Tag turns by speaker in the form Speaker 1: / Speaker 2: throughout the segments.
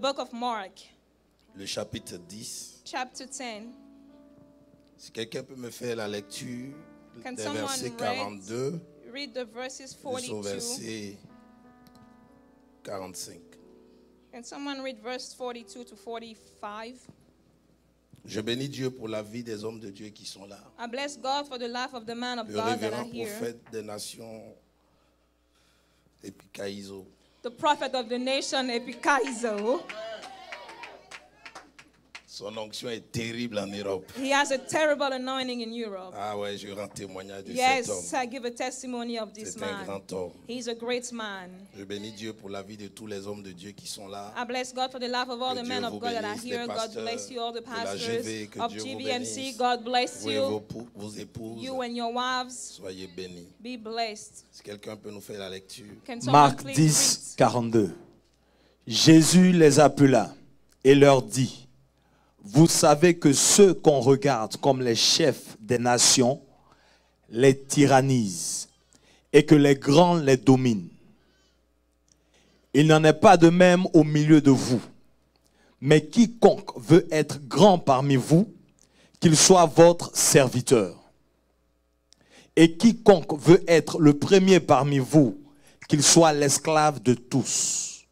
Speaker 1: book of Mark,
Speaker 2: le chapitre 10.
Speaker 1: chapter 10.
Speaker 2: Si quelqu'un peut me faire la lecture
Speaker 1: Can
Speaker 2: des
Speaker 1: someone
Speaker 2: versets 42
Speaker 1: read the verses
Speaker 2: jusqu'au
Speaker 1: 42?
Speaker 2: verset 45.
Speaker 1: Can someone read verse 42 to 45?
Speaker 2: Je bénis Dieu pour la vie des hommes de Dieu qui sont là.
Speaker 1: I bless God for the life of the man of
Speaker 2: Le
Speaker 1: God that are
Speaker 2: révérend
Speaker 1: here.
Speaker 2: prophète des nations, Epikaizo.
Speaker 1: The prophet of the nation, Epikaizo.
Speaker 2: Son onction est terrible en Europe.
Speaker 1: He has a terrible anointing in Europe.
Speaker 2: Ah ouais, je rends témoignage de cet
Speaker 1: Yes,
Speaker 2: homme.
Speaker 1: I give a testimony of this
Speaker 2: C'est un
Speaker 1: man.
Speaker 2: grand homme.
Speaker 1: He's a great man.
Speaker 2: Je bénis Dieu pour la vie de tous les hommes de Dieu qui sont là.
Speaker 1: I bless God for the life of all
Speaker 2: Que
Speaker 1: the
Speaker 2: Dieu
Speaker 1: men of
Speaker 2: vous
Speaker 1: God that are
Speaker 2: bénisse,
Speaker 1: here.
Speaker 2: les
Speaker 1: God
Speaker 2: pasteurs
Speaker 1: bless you, all the
Speaker 2: de la
Speaker 1: pastors
Speaker 2: GV, que
Speaker 1: of
Speaker 2: Dieu vous
Speaker 1: GVMC.
Speaker 2: bénisse.
Speaker 1: God bless
Speaker 2: Vous et
Speaker 1: you.
Speaker 2: vos épouses,
Speaker 1: You and your wives,
Speaker 2: soyez bénis.
Speaker 1: be blessed.
Speaker 2: Si quelqu'un peut nous faire la lecture.
Speaker 1: Can someone
Speaker 3: Marc
Speaker 1: please
Speaker 3: 10, 42. Jésus les appela et leur dit, vous savez que ceux qu'on regarde comme les chefs des nations les tyrannisent et que les grands les dominent. Il n'en est pas de même au milieu de vous. Mais quiconque veut être grand parmi vous, qu'il soit votre serviteur. Et quiconque veut être le premier parmi vous, qu'il soit l'esclave de tous.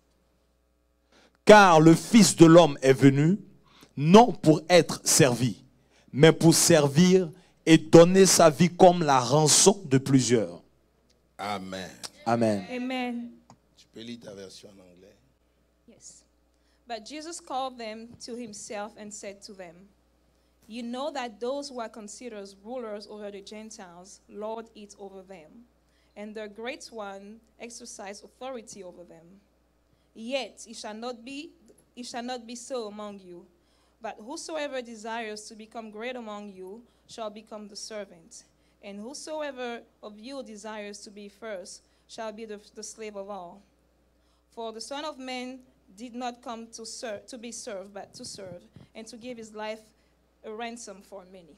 Speaker 3: Car le Fils de l'homme est venu, non pour être servi, mais pour servir et donner sa vie comme la rançon de plusieurs.
Speaker 2: Amen.
Speaker 3: Amen.
Speaker 1: Amen.
Speaker 2: Tu peux lire ta version en anglais.
Speaker 1: Yes. But Jesus called them to himself and said to them, you know that those who are considered rulers over the Gentiles lord it over them, and their great one exercise authority over them. Yet it shall not be so among you. But whosoever desires to become great among you shall become the servant. And whosoever of you desires to be first shall be the slave of all. For the Son of Man did not come to be served, but to serve, and to give his life a ransom for many.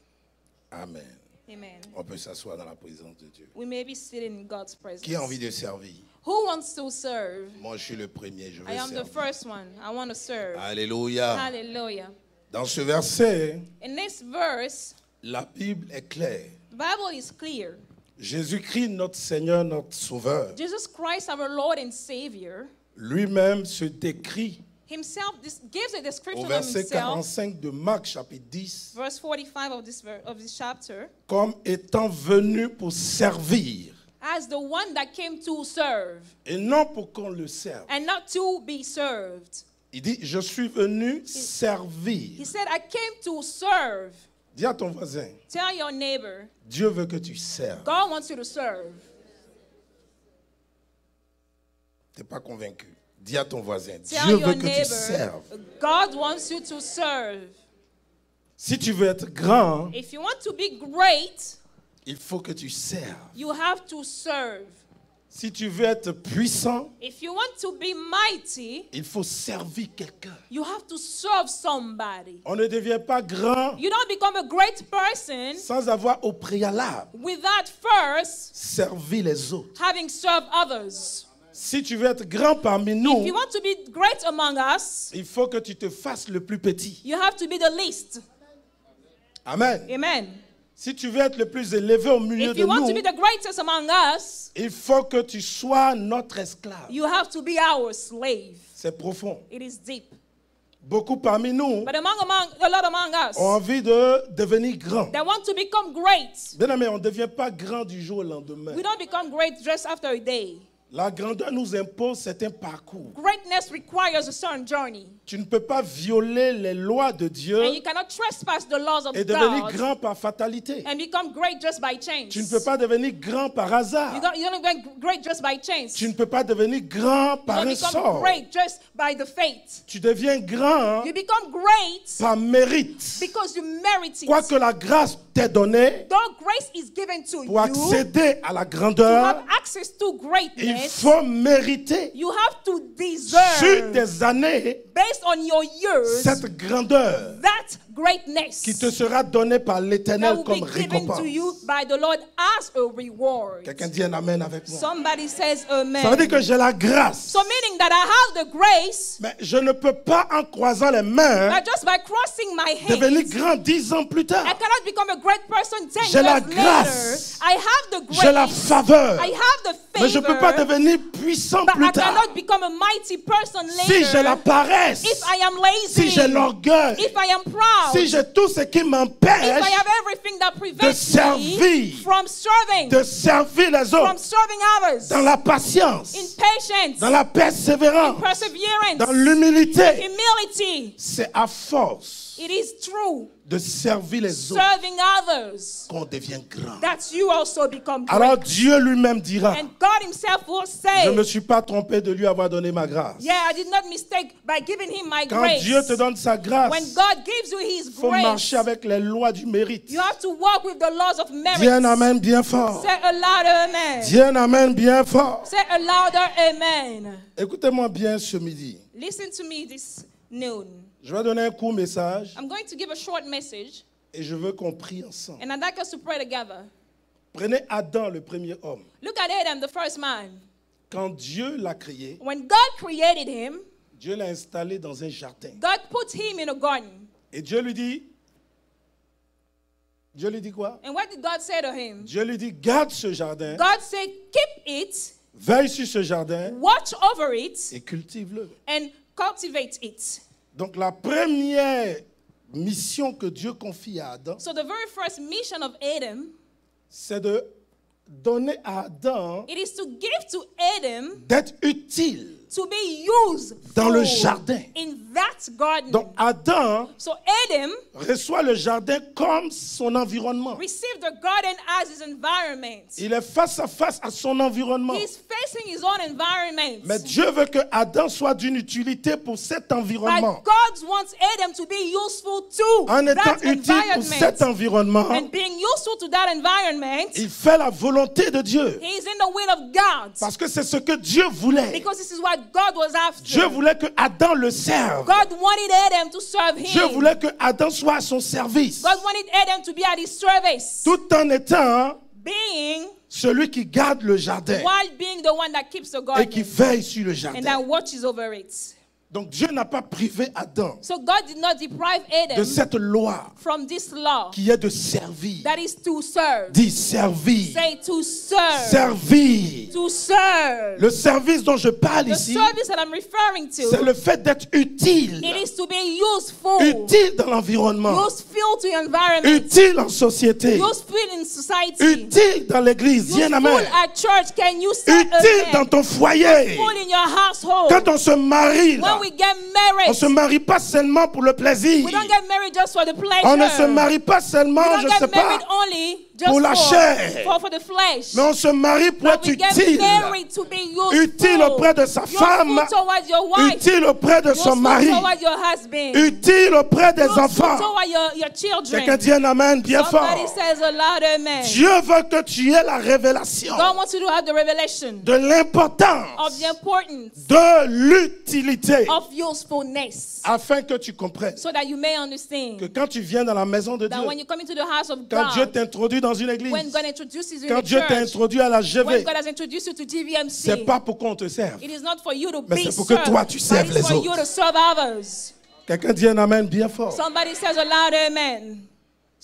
Speaker 2: Amen.
Speaker 1: Amen.
Speaker 2: On peut s'asseoir dans la présence de Dieu.
Speaker 1: We may be sitting in God's presence.
Speaker 2: Qui a envie de servir?
Speaker 1: Who wants to serve?
Speaker 2: Moi, je suis le premier, je veux
Speaker 1: I am
Speaker 2: servir.
Speaker 1: the first one. I want to serve.
Speaker 2: Alléluia.
Speaker 1: Hallelujah.
Speaker 2: Dans ce verset,
Speaker 1: In this verse,
Speaker 2: la Bible est claire.
Speaker 1: the Bible is clear.
Speaker 2: Jésus-Christ, notre Seigneur, notre Sauveur,
Speaker 1: Jesus Christ, our Lord and Savior,
Speaker 2: lui-même se décrit
Speaker 1: himself gives a description
Speaker 2: au
Speaker 1: of
Speaker 2: verset
Speaker 1: himself,
Speaker 2: 45 de Marc chapitre 10,
Speaker 1: verse 45 of this chapter,
Speaker 2: comme étant venu pour servir
Speaker 1: as the one that came to serve
Speaker 2: et non pour qu'on le serve.
Speaker 1: and not to be served.
Speaker 2: Il dit, je suis venu
Speaker 1: He
Speaker 2: servir.
Speaker 1: said, I came to serve.
Speaker 2: Dis à ton voisin,
Speaker 1: Tell your neighbor,
Speaker 2: Dieu veut que tu serves.
Speaker 1: God wants you to serve.
Speaker 2: Tu n'es pas convaincu. Dis à ton voisin,
Speaker 1: Tell
Speaker 2: Dieu
Speaker 1: your
Speaker 2: veut que tu
Speaker 1: neighbor,
Speaker 2: serves.
Speaker 1: God wants you to serve.
Speaker 2: Si tu veux être grand,
Speaker 1: If you want to be great,
Speaker 2: il faut que tu serves.
Speaker 1: you have to serve.
Speaker 2: Si tu veux être puissant,
Speaker 1: If you want to be mighty,
Speaker 2: il faut servir quelqu'un.
Speaker 1: you have to serve somebody.
Speaker 2: On ne devient pas grand
Speaker 1: You don't become a great person
Speaker 2: sans avoir au préalable
Speaker 1: without first
Speaker 2: servi les autres.
Speaker 1: having served others.
Speaker 2: Si tu veux être grand parmi
Speaker 1: If
Speaker 2: nous,
Speaker 1: you want to be great among us,
Speaker 2: il faut que tu te fasses le plus petit.
Speaker 1: you have to be the least.
Speaker 2: Amen.
Speaker 1: Amen.
Speaker 2: Si tu veux être le plus élevé au milieu
Speaker 1: If
Speaker 2: de
Speaker 1: you want
Speaker 2: nous,
Speaker 1: to be the greatest among us,
Speaker 2: il faut que tu sois notre esclave.
Speaker 1: you have to be our slave.
Speaker 2: C'est profond.
Speaker 1: It is deep.
Speaker 2: Beaucoup parmi nous
Speaker 1: But a lot among us,
Speaker 2: ont envie de devenir grands.
Speaker 1: they want to become great.
Speaker 2: Bien aimé, on ne devient pas grand du jour au lendemain.
Speaker 1: We don't become great just after a day.
Speaker 2: La grandeur nous impose certains parcours.
Speaker 1: Greatness requires a certain journey.
Speaker 2: Tu ne peux pas violer les lois de Dieu
Speaker 1: And you cannot trespass the laws of
Speaker 2: et devenir
Speaker 1: God
Speaker 2: grand par fatalité.
Speaker 1: and become great just by chance.
Speaker 2: Tu ne peux pas devenir grand par hasard.
Speaker 1: You don't become great just by chance.
Speaker 2: Tu ne peux pas devenir grand
Speaker 1: You
Speaker 2: par
Speaker 1: don't
Speaker 2: un
Speaker 1: become
Speaker 2: sort.
Speaker 1: great just by the fate.
Speaker 2: Tu deviens grand
Speaker 1: You become great
Speaker 2: par mérite.
Speaker 1: because you merit it.
Speaker 2: Quoique la grâce t'ait donné
Speaker 1: Though grace is given to
Speaker 2: pour
Speaker 1: you
Speaker 2: accéder à la
Speaker 1: to
Speaker 2: grandeur,
Speaker 1: have access to
Speaker 2: il
Speaker 1: greatness,
Speaker 2: faut mériter
Speaker 1: you have to
Speaker 2: sur
Speaker 1: deserve,
Speaker 2: des années
Speaker 1: based on your years,
Speaker 2: cette grandeur.
Speaker 1: that greatness
Speaker 4: qui te sera donné par
Speaker 1: that
Speaker 4: l'Éternel
Speaker 1: will
Speaker 4: comme
Speaker 1: be given
Speaker 4: récompense.
Speaker 1: to you by the Lord as a reward.
Speaker 4: Quelqu'un dit un amen avec moi.
Speaker 1: Somebody says
Speaker 4: Ça veut dire
Speaker 1: amen.
Speaker 4: que j'ai la grâce.
Speaker 1: So meaning that I have the grace
Speaker 4: Mais je ne peux pas, en croisant les mains,
Speaker 1: that just by crossing my
Speaker 4: devenir
Speaker 1: hands,
Speaker 4: grand 10 ans plus tard.
Speaker 1: I cannot become a great person 10
Speaker 4: J'ai la
Speaker 1: years
Speaker 4: grâce.
Speaker 1: later. I have the
Speaker 4: J'ai la
Speaker 1: grace.
Speaker 4: faveur.
Speaker 1: I have the
Speaker 4: Mais je ne peux pas
Speaker 1: favor.
Speaker 4: devenir puissant
Speaker 1: But
Speaker 4: plus
Speaker 1: I
Speaker 4: tard.
Speaker 1: cannot become a mighty person
Speaker 4: Si j'ai la
Speaker 1: later
Speaker 4: paresse,
Speaker 1: if I am lazy,
Speaker 4: si j'ai l'orgueil,
Speaker 1: if I am proud,
Speaker 4: si j'ai tout ce qui
Speaker 1: if
Speaker 4: m'empêche
Speaker 1: I have everything that prevents
Speaker 4: servir,
Speaker 1: me from serving,
Speaker 4: de servir les
Speaker 1: from
Speaker 4: autres
Speaker 1: serving others,
Speaker 4: dans la patience,
Speaker 1: in patience,
Speaker 4: dans la persévérance,
Speaker 1: perseverance,
Speaker 4: dans l'humilité,
Speaker 1: humility.
Speaker 4: c'est à force
Speaker 1: It is true.
Speaker 4: de servir les autres
Speaker 1: Serving others,
Speaker 4: qu'on devient grand.
Speaker 1: that you also become great.
Speaker 4: Alors Dieu lui-même dira,
Speaker 1: And God himself will
Speaker 4: je ne me
Speaker 1: say,
Speaker 4: suis pas trompé de lui avoir donné ma grâce.
Speaker 1: yeah, I did not mistake by giving him my
Speaker 4: Quand
Speaker 1: grace.
Speaker 4: Dieu te donne sa grâce,
Speaker 1: When God gives you his
Speaker 4: il faut
Speaker 1: grace,
Speaker 4: marcher avec les lois du mérite.
Speaker 1: you have to walk with the laws of merit.
Speaker 4: Dis un amen bien fort.
Speaker 1: Say a louder amen.
Speaker 4: Dis un amen bien fort.
Speaker 1: Say a louder amen.
Speaker 4: Écoutez-moi bien ce midi.
Speaker 1: Listen to me this noon.
Speaker 4: Je vais donner un court message
Speaker 1: I'm going to give a short message,
Speaker 4: et je veux qu'on prie ensemble.
Speaker 1: and I'd like us to pray together.
Speaker 4: Prenez Adam, le premier homme.
Speaker 1: Look at Adam, the first man.
Speaker 4: Quand Dieu l'a créé,
Speaker 1: When God created him,
Speaker 4: Dieu l'a installé dans un jardin.
Speaker 1: God put him in a garden.
Speaker 4: Et Dieu lui dit quoi?
Speaker 1: And what did God say to him?
Speaker 4: Dieu lui dit, garde ce jardin,
Speaker 1: God said, keep it,
Speaker 4: veille sur ce jardin
Speaker 1: watch over it,
Speaker 4: et cultive-le.
Speaker 1: and cultivate it.
Speaker 4: Donc la première mission que Dieu confie à Adam,
Speaker 1: So the very first mission of Adam,
Speaker 4: c'est de donner à Adam
Speaker 1: it is to give to Adam
Speaker 4: d'être utile.
Speaker 1: to be used
Speaker 4: Dans le jardin.
Speaker 1: in that garden.
Speaker 4: Donc Adam
Speaker 1: So Adam
Speaker 4: reçoit le jardin comme son environnement.
Speaker 1: received the garden as his environment.
Speaker 4: Il est face à face à son environnement.
Speaker 1: He's facing his own environment.
Speaker 4: Mais Dieu veut que Adam soit d'une utilité pour cet
Speaker 1: But
Speaker 4: environnement.
Speaker 1: God wants Adam to be useful to
Speaker 4: En étant
Speaker 1: that
Speaker 4: utile pour cet
Speaker 1: environment.
Speaker 4: environnement,
Speaker 1: And being useful to that environment,
Speaker 4: il fait la volonté de Dieu.
Speaker 1: he is in the will of God.
Speaker 4: Parce que c'est ce que Dieu voulait.
Speaker 1: Because this is what God was after.
Speaker 4: Dieu voulait que Adam le serve.
Speaker 1: God wanted Adam to serve him.
Speaker 4: Dieu voulait que Adam soit à son service.
Speaker 1: God wanted Adam to be at his service.
Speaker 4: Tout en étant
Speaker 1: Being,
Speaker 4: celui qui garde le jardin
Speaker 1: while being the one that keeps the
Speaker 4: et qui
Speaker 1: garden.
Speaker 4: veille sur le
Speaker 1: And
Speaker 4: jardin.
Speaker 1: that watches over it.
Speaker 4: Donc Dieu n'a pas privé Adam
Speaker 1: So God did not deprive
Speaker 4: de
Speaker 1: Adam
Speaker 4: cette loi
Speaker 1: from this law.
Speaker 4: qui est de servir.
Speaker 1: That is to serve.
Speaker 4: Dis servir.
Speaker 1: Say to serve.
Speaker 4: Servir.
Speaker 1: To serve.
Speaker 4: Le service dont je parle
Speaker 1: The
Speaker 4: ici,
Speaker 1: service that I'm referring
Speaker 4: c'est
Speaker 1: to,
Speaker 4: le fait d'être utile.
Speaker 1: it is to be useful.
Speaker 4: Utile dans l'environnement.
Speaker 1: Useful to your environment.
Speaker 4: Utile en société.
Speaker 1: Useful in society.
Speaker 4: Utile dans l'église. Dis un
Speaker 1: Useful
Speaker 4: amen.
Speaker 1: at church. Can you say
Speaker 4: Utile dans
Speaker 1: amen?
Speaker 4: ton foyer.
Speaker 1: Useful in your household.
Speaker 4: Quand on se marie, là,
Speaker 1: When we get married,
Speaker 4: on ne se marie pas seulement pour le plaisir.
Speaker 1: we don't get married just for the pleasure.
Speaker 4: On ne se marie pas seulement,
Speaker 1: we
Speaker 4: je
Speaker 1: don't
Speaker 4: ne sais
Speaker 1: get married
Speaker 4: pas,
Speaker 1: only just
Speaker 4: pour la chair.
Speaker 1: for the flesh.
Speaker 4: mais on se marie pour
Speaker 1: But
Speaker 4: être
Speaker 1: we get
Speaker 4: utile.
Speaker 1: married to be useful.
Speaker 4: Utile auprès de sa
Speaker 1: Useful
Speaker 4: femme.
Speaker 1: towards your wife.
Speaker 4: Utile auprès de son
Speaker 1: Useful
Speaker 4: mari.
Speaker 1: towards your husband.
Speaker 4: Utile auprès des
Speaker 1: Useful
Speaker 4: enfants.
Speaker 1: toward your children.
Speaker 4: Quelqu'un dit un amen bien
Speaker 1: Somebody
Speaker 4: fort.
Speaker 1: says a loud amen.
Speaker 4: Dieu veut que tu aies la révélation
Speaker 1: God wants you to have the revelation
Speaker 4: de l'importance
Speaker 1: of the importance
Speaker 4: de l'utilité
Speaker 1: of usefulness,
Speaker 4: afin que tu comprennes
Speaker 1: so that you may
Speaker 4: que
Speaker 1: understand
Speaker 4: quand tu viens dans la maison de
Speaker 1: that
Speaker 4: Dieu,
Speaker 1: when you come into the house of
Speaker 4: quand Dieu
Speaker 1: God,
Speaker 4: t'introduit dans une église,
Speaker 1: when God introduces you
Speaker 4: quand
Speaker 1: in the
Speaker 4: Dieu t'a
Speaker 1: church,
Speaker 4: introduit à la
Speaker 1: when
Speaker 4: GV,
Speaker 1: God has introduced you to
Speaker 4: c'est
Speaker 1: GVMC,
Speaker 4: pas pour qu'on te serve.
Speaker 1: it is not for you to
Speaker 4: Mais
Speaker 1: be
Speaker 4: c'est pour que
Speaker 1: served,
Speaker 4: toi, tu
Speaker 1: but
Speaker 4: serves
Speaker 1: it's
Speaker 4: les
Speaker 1: for you
Speaker 4: autres.
Speaker 1: to serve others.
Speaker 4: Quelqu'un dit un amen bien fort.
Speaker 1: Somebody says a loud amen.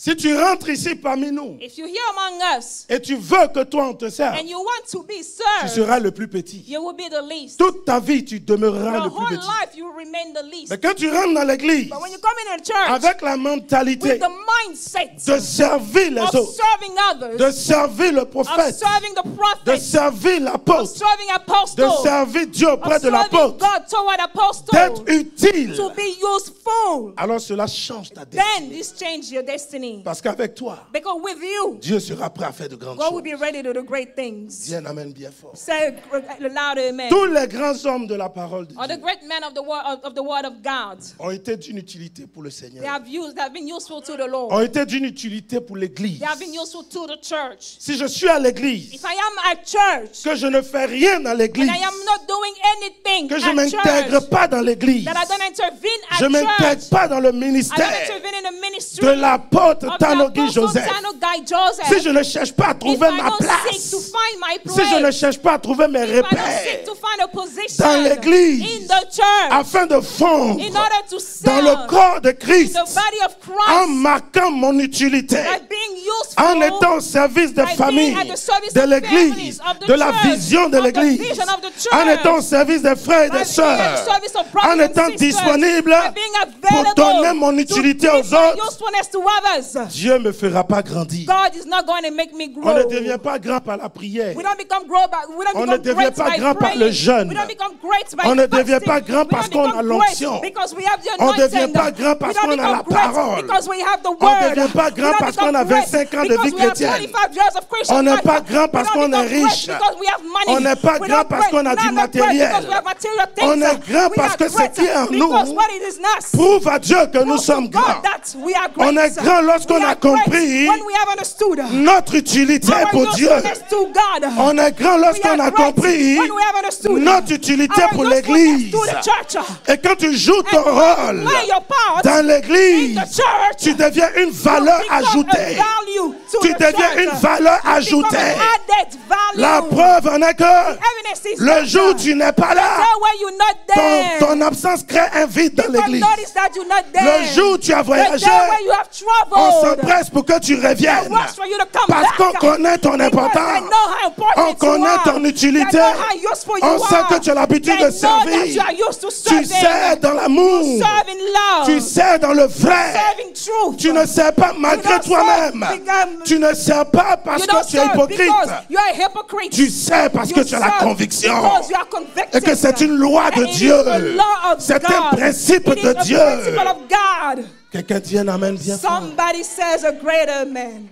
Speaker 4: Si tu rentres ici parmi nous
Speaker 1: If you're here among us
Speaker 4: et tu veux que toi on te serve,
Speaker 1: and you want to be
Speaker 4: tu
Speaker 1: served,
Speaker 4: seras le plus petit.
Speaker 1: you will be the least.
Speaker 4: Toute ta vie, tu demeureras
Speaker 1: Your
Speaker 4: le plus
Speaker 1: whole
Speaker 4: petit.
Speaker 1: life you will remain the least.
Speaker 4: Mais quand tu rentres dans l'église
Speaker 1: But when you come in a church
Speaker 4: avec la mentalité
Speaker 1: with the mindset
Speaker 4: de servir les
Speaker 1: of
Speaker 4: autres,
Speaker 1: serving others,
Speaker 4: de servir le
Speaker 1: of
Speaker 4: prophète,
Speaker 1: serving the
Speaker 4: de
Speaker 1: prophet,
Speaker 4: servir
Speaker 1: of
Speaker 4: l'apôtre,
Speaker 1: serving
Speaker 4: de
Speaker 1: apostle,
Speaker 4: servir Dieu
Speaker 1: of
Speaker 4: auprès de
Speaker 1: serving
Speaker 4: l'apôtre,
Speaker 1: God toward apostle,
Speaker 4: d'être utile,
Speaker 1: to be useful,
Speaker 4: alors cela change ta
Speaker 1: then
Speaker 4: destinée.
Speaker 1: this changes your destiny.
Speaker 4: Parce qu'avec toi,
Speaker 1: Because with you,
Speaker 4: Dieu sera prêt à faire de grandes
Speaker 1: God will
Speaker 4: choses.
Speaker 1: be ready to do great things.
Speaker 4: Dis un amen bien fort.
Speaker 1: Say a loud amen.
Speaker 4: Tous les grands hommes de la parole de
Speaker 1: Or the
Speaker 4: Dieu
Speaker 1: great men of the word of God.
Speaker 4: ont été d'une utilité pour le
Speaker 1: They
Speaker 4: Seigneur,
Speaker 1: have been useful to the Lord.
Speaker 4: ont été d'une utilité pour l'église.
Speaker 1: They have been useful to the church.
Speaker 4: Si je suis à l'église,
Speaker 1: If I am at church
Speaker 4: que je ne fais rien dans l'église,
Speaker 1: and I am not doing anything
Speaker 4: que je ne
Speaker 1: at
Speaker 4: m'intègre
Speaker 1: church,
Speaker 4: pas dans l'église,
Speaker 1: that I don't intervene at
Speaker 4: je ne m'intègre
Speaker 1: church,
Speaker 4: pas dans le
Speaker 1: I don't
Speaker 4: ministère,
Speaker 1: intervene in the ministry
Speaker 4: de l'apôtre
Speaker 1: of the
Speaker 4: Tanogui
Speaker 1: Apostle
Speaker 4: Joseph.
Speaker 1: Tanogui Joseph,
Speaker 4: Si je ne cherche pas à
Speaker 1: if
Speaker 4: trouver
Speaker 1: I
Speaker 4: ma
Speaker 1: don't seek
Speaker 4: place,
Speaker 1: to find my
Speaker 4: si je ne
Speaker 1: place,
Speaker 4: cherche pas à trouver mes
Speaker 1: if I don't seek
Speaker 4: repères
Speaker 1: to find a position
Speaker 4: dans l'église,
Speaker 1: in the church,
Speaker 4: afin de fondre
Speaker 1: in order to
Speaker 4: dans
Speaker 1: serve
Speaker 4: le corps de Christ,
Speaker 1: the body of
Speaker 4: en
Speaker 1: Christ,
Speaker 4: marquant mon utilité,
Speaker 1: by being useful,
Speaker 4: en étant au service des
Speaker 1: by
Speaker 4: familles,
Speaker 1: being at the service
Speaker 4: de
Speaker 1: of
Speaker 4: l'église,
Speaker 1: families, of the
Speaker 4: de la
Speaker 1: church,
Speaker 4: vision de
Speaker 1: of the
Speaker 4: l'église,
Speaker 1: vision of the church,
Speaker 4: en étant au service des frères et
Speaker 1: by
Speaker 4: des
Speaker 1: being at the
Speaker 4: sœurs,
Speaker 1: service of brothers
Speaker 4: en
Speaker 1: and
Speaker 4: étant
Speaker 1: sisters,
Speaker 4: disponible
Speaker 1: by being
Speaker 4: pour
Speaker 1: available
Speaker 4: donner mon
Speaker 1: to
Speaker 4: utilité
Speaker 1: give
Speaker 4: aux
Speaker 1: my
Speaker 4: autres,
Speaker 1: usefulness to others.
Speaker 4: Dieu ne me fera pas grandir.
Speaker 1: God is not going to make me
Speaker 4: On
Speaker 1: grow.
Speaker 4: ne devient pas grand par la prière.
Speaker 1: We don't become grow by, we don't
Speaker 4: On ne
Speaker 1: become
Speaker 4: devient
Speaker 1: great
Speaker 4: pas
Speaker 1: by
Speaker 4: grand par
Speaker 1: praying.
Speaker 4: le jeûne.
Speaker 1: We don't become great by
Speaker 4: On ne devient
Speaker 1: fasting.
Speaker 4: pas grand
Speaker 1: We
Speaker 4: parce
Speaker 1: don't
Speaker 4: qu'on a
Speaker 1: become
Speaker 4: l'onction.
Speaker 1: great because we have the
Speaker 4: On ne
Speaker 1: anointing.
Speaker 4: devient pas grand parce
Speaker 1: We don't
Speaker 4: qu'on a la
Speaker 1: become great
Speaker 4: parole.
Speaker 1: because we have the
Speaker 4: On
Speaker 1: word.
Speaker 4: ne devient pas grand
Speaker 1: We don't
Speaker 4: parce qu'on
Speaker 1: become
Speaker 4: a
Speaker 1: great
Speaker 4: 25 ans de
Speaker 1: because
Speaker 4: vie
Speaker 1: we have
Speaker 4: chrétienne.
Speaker 1: 25 years of Christian
Speaker 4: On n'est
Speaker 1: life.
Speaker 4: pas grand parce
Speaker 1: We don't
Speaker 4: qu'on est
Speaker 1: become great
Speaker 4: riche.
Speaker 1: because we have money.
Speaker 4: On n'est pas
Speaker 1: We
Speaker 4: grand
Speaker 1: don't
Speaker 4: parce qu'on a
Speaker 1: great
Speaker 4: du
Speaker 1: because
Speaker 4: matériel.
Speaker 1: we have material things.
Speaker 4: On est grand
Speaker 1: We
Speaker 4: parce
Speaker 1: are
Speaker 4: que ce
Speaker 1: great
Speaker 4: qui est en nous
Speaker 1: because what it is in us.
Speaker 4: prouve à Dieu que nous
Speaker 1: Prove
Speaker 4: sommes
Speaker 1: to God
Speaker 4: grands.
Speaker 1: that we are great.
Speaker 4: On est grand lorsqu'on
Speaker 1: We
Speaker 4: a
Speaker 1: are great
Speaker 4: compris
Speaker 1: when we have understood
Speaker 4: notre utilité
Speaker 1: our
Speaker 4: pour Dieu.
Speaker 1: usefulness to God.
Speaker 4: On est grand lorsqu'on
Speaker 1: We
Speaker 4: a
Speaker 1: are great
Speaker 4: compris
Speaker 1: when we have understood
Speaker 4: notre utilité
Speaker 1: our
Speaker 4: pour
Speaker 1: usefulness
Speaker 4: l'église.
Speaker 1: to the church.
Speaker 4: Et quand tu joues ton
Speaker 1: And when
Speaker 4: rôle
Speaker 1: you play your part
Speaker 4: dans
Speaker 1: in
Speaker 4: l'église,
Speaker 1: the church,
Speaker 4: tu deviens une
Speaker 1: you
Speaker 4: valeur
Speaker 1: become
Speaker 4: ajoutée.
Speaker 1: a value to
Speaker 4: Tu
Speaker 1: the
Speaker 4: deviens
Speaker 1: church.
Speaker 4: une valeur
Speaker 1: You become
Speaker 4: ajoutée.
Speaker 1: an added value.
Speaker 4: La preuve en est que
Speaker 1: Evidence is
Speaker 4: le
Speaker 1: that
Speaker 4: jour où tu n'es pas là,
Speaker 1: there when you're not there,
Speaker 4: ton absence crée un vide dans
Speaker 1: people
Speaker 4: l'église.
Speaker 1: notice that you're not there.
Speaker 4: Le jour où tu as
Speaker 1: The
Speaker 4: voyagé,
Speaker 1: day when you have
Speaker 4: on
Speaker 1: traveled,
Speaker 4: s'empresse pour que tu
Speaker 1: they
Speaker 4: reviennes.
Speaker 1: rush for you to come
Speaker 4: Parce
Speaker 1: back.
Speaker 4: qu'on connaît ton
Speaker 1: Because they
Speaker 4: importance.
Speaker 1: know how important
Speaker 4: On
Speaker 1: you
Speaker 4: connaît
Speaker 1: are.
Speaker 4: ton utilité.
Speaker 1: They know how useful you
Speaker 4: On sait
Speaker 1: are.
Speaker 4: que tu as l'habitude
Speaker 1: They
Speaker 4: de
Speaker 1: know that
Speaker 4: servir.
Speaker 1: you are used to
Speaker 4: Tu
Speaker 1: serving.
Speaker 4: sais dans l'amour.
Speaker 1: Serve in love.
Speaker 4: Tu sais dans le vrai.
Speaker 1: Serve in truth.
Speaker 4: Tu ne sais pas malgré
Speaker 1: don't
Speaker 4: toi-même.
Speaker 1: serve because-
Speaker 4: Tu ne sais pas parce
Speaker 1: You don't
Speaker 4: que tu es
Speaker 1: serve
Speaker 4: hypocrite.
Speaker 1: because you are a hypocrite.
Speaker 4: Tu sais parce
Speaker 1: You
Speaker 4: que tu as la
Speaker 1: serve
Speaker 4: conviction.
Speaker 1: because you are convicted.
Speaker 4: Et que c'est une loi de
Speaker 1: And it
Speaker 4: Dieu.
Speaker 1: is a law of
Speaker 4: C'est un
Speaker 1: God.
Speaker 4: principe
Speaker 1: It is
Speaker 4: de
Speaker 1: a
Speaker 4: Dieu.
Speaker 1: principle of God.
Speaker 4: Quelqu'un dit un amen bien fort.
Speaker 1: Somebody says a greater man.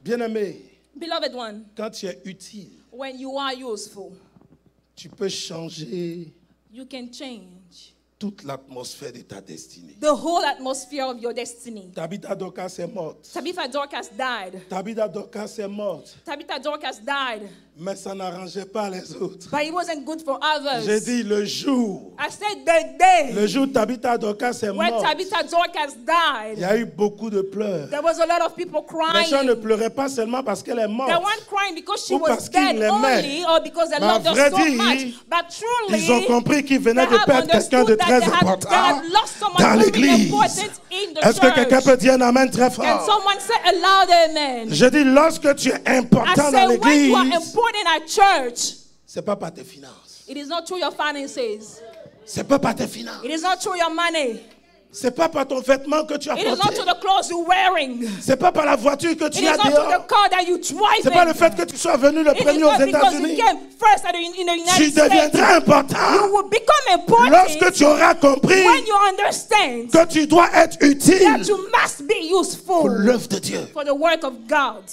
Speaker 4: Bien-aimé,
Speaker 1: Beloved one,
Speaker 4: quand tu es utile,
Speaker 1: when you are useful,
Speaker 4: tu peux changer
Speaker 1: you can change
Speaker 4: toute l'atmosphère de ta destinée.
Speaker 1: the whole atmosphere of your destiny.
Speaker 4: Tabitha Dorcas est morte.
Speaker 1: Tabitha Dorcas died.
Speaker 4: Tabitha Dorcas est morte.
Speaker 1: Tabitha Dorcas died,
Speaker 4: Mais ça n'arrangeait pas les autres.
Speaker 1: but it wasn't good for
Speaker 4: J'ai
Speaker 1: others.
Speaker 4: dit le jour.
Speaker 1: I said the day
Speaker 4: Le jour où Tabitha Dorcas est
Speaker 1: when
Speaker 4: morte,
Speaker 1: Tabitha Dorcas
Speaker 4: il y
Speaker 1: died,
Speaker 4: a eu beaucoup de pleurs.
Speaker 1: there was a lot of people
Speaker 4: Les gens ne
Speaker 1: crying.
Speaker 4: pleuraient pas seulement parce qu'elle est
Speaker 1: They
Speaker 4: morte.
Speaker 1: weren't crying because she
Speaker 4: Ou
Speaker 1: was
Speaker 4: parce qu'ils
Speaker 1: dead
Speaker 4: l'aimaient.
Speaker 1: only or because they
Speaker 4: Mais à
Speaker 1: loved her
Speaker 4: vrai
Speaker 1: so
Speaker 4: dire,
Speaker 1: much. But truly,
Speaker 4: Ils ont compris qu'ils venaient
Speaker 1: they
Speaker 4: de
Speaker 1: have
Speaker 4: perdre quelqu'un de
Speaker 1: understood that
Speaker 4: très
Speaker 1: they
Speaker 4: important
Speaker 1: had lost someone
Speaker 4: dans
Speaker 1: very
Speaker 4: l'église.
Speaker 1: important in the
Speaker 4: Est-ce que quelqu'un peut
Speaker 1: church.
Speaker 4: dire un amen très
Speaker 1: Can
Speaker 4: fort?
Speaker 1: someone say a loud amen?
Speaker 4: Je dis, lorsque tu es
Speaker 1: I
Speaker 4: important dans
Speaker 1: say when
Speaker 4: l'église,
Speaker 1: you are important at church,
Speaker 4: c'est pas par tes finances.
Speaker 1: it is not through your finances.
Speaker 4: C'est pas par tes finances.
Speaker 1: It is not through your money.
Speaker 4: C'est pas par ton vêtement que tu as
Speaker 1: It is not
Speaker 4: porté.
Speaker 1: through the clothes you're wearing.
Speaker 4: C'est pas par la voiture que
Speaker 1: It
Speaker 4: tu
Speaker 1: is
Speaker 4: as
Speaker 1: not through
Speaker 4: dehors.
Speaker 1: the car that you drive.
Speaker 4: C'est pas le fait que tu sois venu le
Speaker 1: It is
Speaker 4: premier aux
Speaker 1: not because you
Speaker 4: États-Unis.
Speaker 1: came first in the
Speaker 4: Tu
Speaker 1: United States.
Speaker 4: deviendras
Speaker 1: You
Speaker 4: important
Speaker 1: will become important
Speaker 4: lorsque tu auras compris
Speaker 1: when you understand
Speaker 4: que tu dois être utile
Speaker 1: that you must be
Speaker 4: pour
Speaker 1: useful
Speaker 4: l'œuvre de Dieu.
Speaker 1: for the work of God.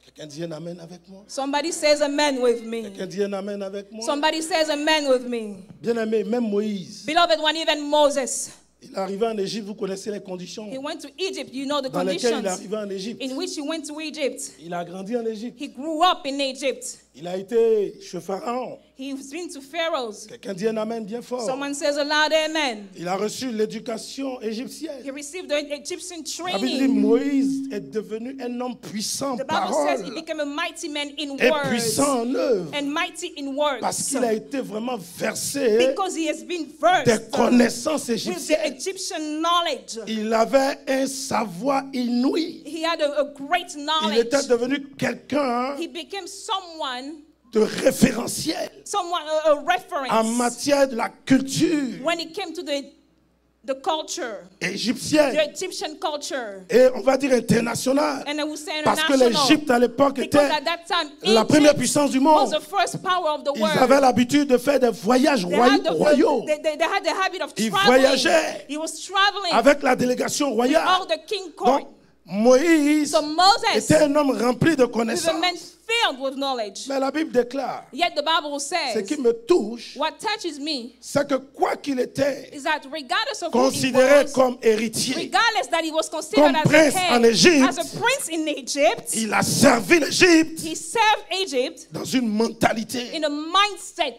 Speaker 4: Quelqu'un dit un amen avec moi.
Speaker 1: Somebody says amen with me.
Speaker 4: Quelqu'un dit un amen avec moi.
Speaker 1: Somebody says amen with me.
Speaker 4: Bien-aimé, même Moïse,
Speaker 1: Beloved one, even Moses,
Speaker 4: il est arrivé en Égypte, vous connaissez les conditions
Speaker 1: he went to Egypt. You know the
Speaker 4: dans lesquelles il est
Speaker 1: conditions
Speaker 4: arrivé en Égypte.
Speaker 1: in which he went to Egypt.
Speaker 4: Il a grandi en Égypte.
Speaker 1: He grew up in Egypt.
Speaker 4: Il a été chez Pharaon.
Speaker 1: He's been to Pharaoh's.
Speaker 4: Quelqu'un dit un amen bien fort.
Speaker 1: Someone says a loud amen.
Speaker 4: Il a reçu l'éducation égyptienne.
Speaker 1: He received the Egyptian
Speaker 4: La Bible dit
Speaker 1: training.
Speaker 4: Moïse est devenu un homme puissant en
Speaker 1: The Bible says he
Speaker 4: parole
Speaker 1: became a mighty man in
Speaker 4: et
Speaker 1: words
Speaker 4: puissant en œuvre
Speaker 1: and mighty in
Speaker 4: parce
Speaker 1: works
Speaker 4: qu'il a été vraiment versé
Speaker 1: because he has been
Speaker 4: des
Speaker 1: versed
Speaker 4: connaissances
Speaker 1: with the
Speaker 4: égyptiennes.
Speaker 1: Egyptian knowledge.
Speaker 4: Il avait un savoir inouï.
Speaker 1: He had a great
Speaker 4: Il
Speaker 1: knowledge.
Speaker 4: était devenu quelqu'un
Speaker 1: He became someone,
Speaker 4: de référentiel
Speaker 1: a
Speaker 4: en
Speaker 1: reference
Speaker 4: matière de la culture
Speaker 1: when it came to the culture, the
Speaker 4: égyptienne
Speaker 1: Egyptian culture.
Speaker 4: et on va dire internationale.
Speaker 1: And I will say
Speaker 4: Parce que
Speaker 1: international.
Speaker 4: l'Égypte à l'époque
Speaker 1: Because
Speaker 4: était
Speaker 1: at that time,
Speaker 4: la première
Speaker 1: Egypt
Speaker 4: puissance du
Speaker 1: was
Speaker 4: monde.
Speaker 1: the first power of the
Speaker 4: Ils
Speaker 1: world.
Speaker 4: avaient l'habitude de faire des voyages
Speaker 1: They had
Speaker 4: royaux
Speaker 1: they had the habit of
Speaker 4: Ils
Speaker 1: traveling.
Speaker 4: voyageaient
Speaker 1: He was traveling
Speaker 4: avec la délégation
Speaker 1: with
Speaker 4: royale.
Speaker 1: all the king court.
Speaker 4: Donc, Moïse
Speaker 1: So Moses
Speaker 4: était un homme rempli de
Speaker 1: was a man
Speaker 4: connaissances.
Speaker 1: filled with knowledge.
Speaker 4: Mais la Bible déclare,
Speaker 1: Yet the Bible
Speaker 4: ce
Speaker 1: says,
Speaker 4: qui me touche,
Speaker 1: what touches me
Speaker 4: c'est que quoi qu'il était
Speaker 1: is that regardless of who he
Speaker 4: considéré
Speaker 1: was,
Speaker 4: comme héritier,
Speaker 1: regardless that he was considered
Speaker 4: comme
Speaker 1: as
Speaker 4: prince
Speaker 1: a
Speaker 4: en
Speaker 1: head,
Speaker 4: Égypte,
Speaker 1: as a prince in Egypt,
Speaker 4: il a servi l'Égypte
Speaker 1: he served Egypt
Speaker 4: dans une mentalité
Speaker 1: in a mindset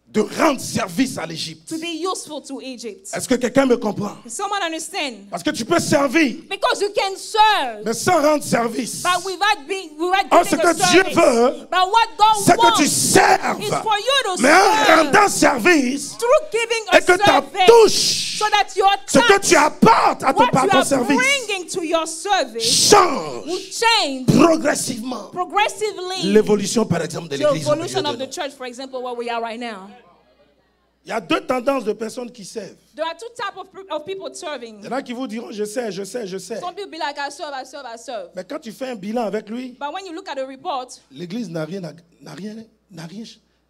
Speaker 4: de rendre service à l'Égypte.
Speaker 1: to be useful to Egypt.
Speaker 4: Est-ce que quelqu'un me comprend?
Speaker 1: Does someone understand?
Speaker 4: Parce que tu peux servir,
Speaker 1: Because you can serve,
Speaker 4: mais sans rendre service.
Speaker 1: but without
Speaker 4: Oh, ce
Speaker 1: giving
Speaker 4: que
Speaker 1: a
Speaker 4: Dieu
Speaker 1: service.
Speaker 4: veut,
Speaker 1: But what God
Speaker 4: c'est que
Speaker 1: wants
Speaker 4: tu serves.
Speaker 1: is for you to
Speaker 4: Mais en
Speaker 1: serve
Speaker 4: rendant service,
Speaker 1: through giving a
Speaker 4: et que ta
Speaker 1: service,
Speaker 4: touche,
Speaker 1: so that your
Speaker 4: ce que
Speaker 1: touch,
Speaker 4: tu apportes à
Speaker 1: what
Speaker 4: par
Speaker 1: you
Speaker 4: ton
Speaker 1: are
Speaker 4: service,
Speaker 1: bringing to your service
Speaker 4: change
Speaker 1: will change
Speaker 4: progressivement
Speaker 1: progressively
Speaker 4: l'évolution, par exemple, de
Speaker 1: the
Speaker 4: l'Église. au milieu
Speaker 1: evolution
Speaker 4: de
Speaker 1: of the
Speaker 4: nous.
Speaker 1: church, for example, where we are right now.
Speaker 4: Il y a deux tendances de personnes qui servent.
Speaker 1: There are two types of people serving.
Speaker 4: Il y en a qui vous diront, je sais, je sais, je sais.
Speaker 1: Some people be like, I serve, I serve, I serve.
Speaker 4: Mais quand tu fais un bilan avec lui,
Speaker 1: But when you look at the report,
Speaker 4: l'Église n'a rien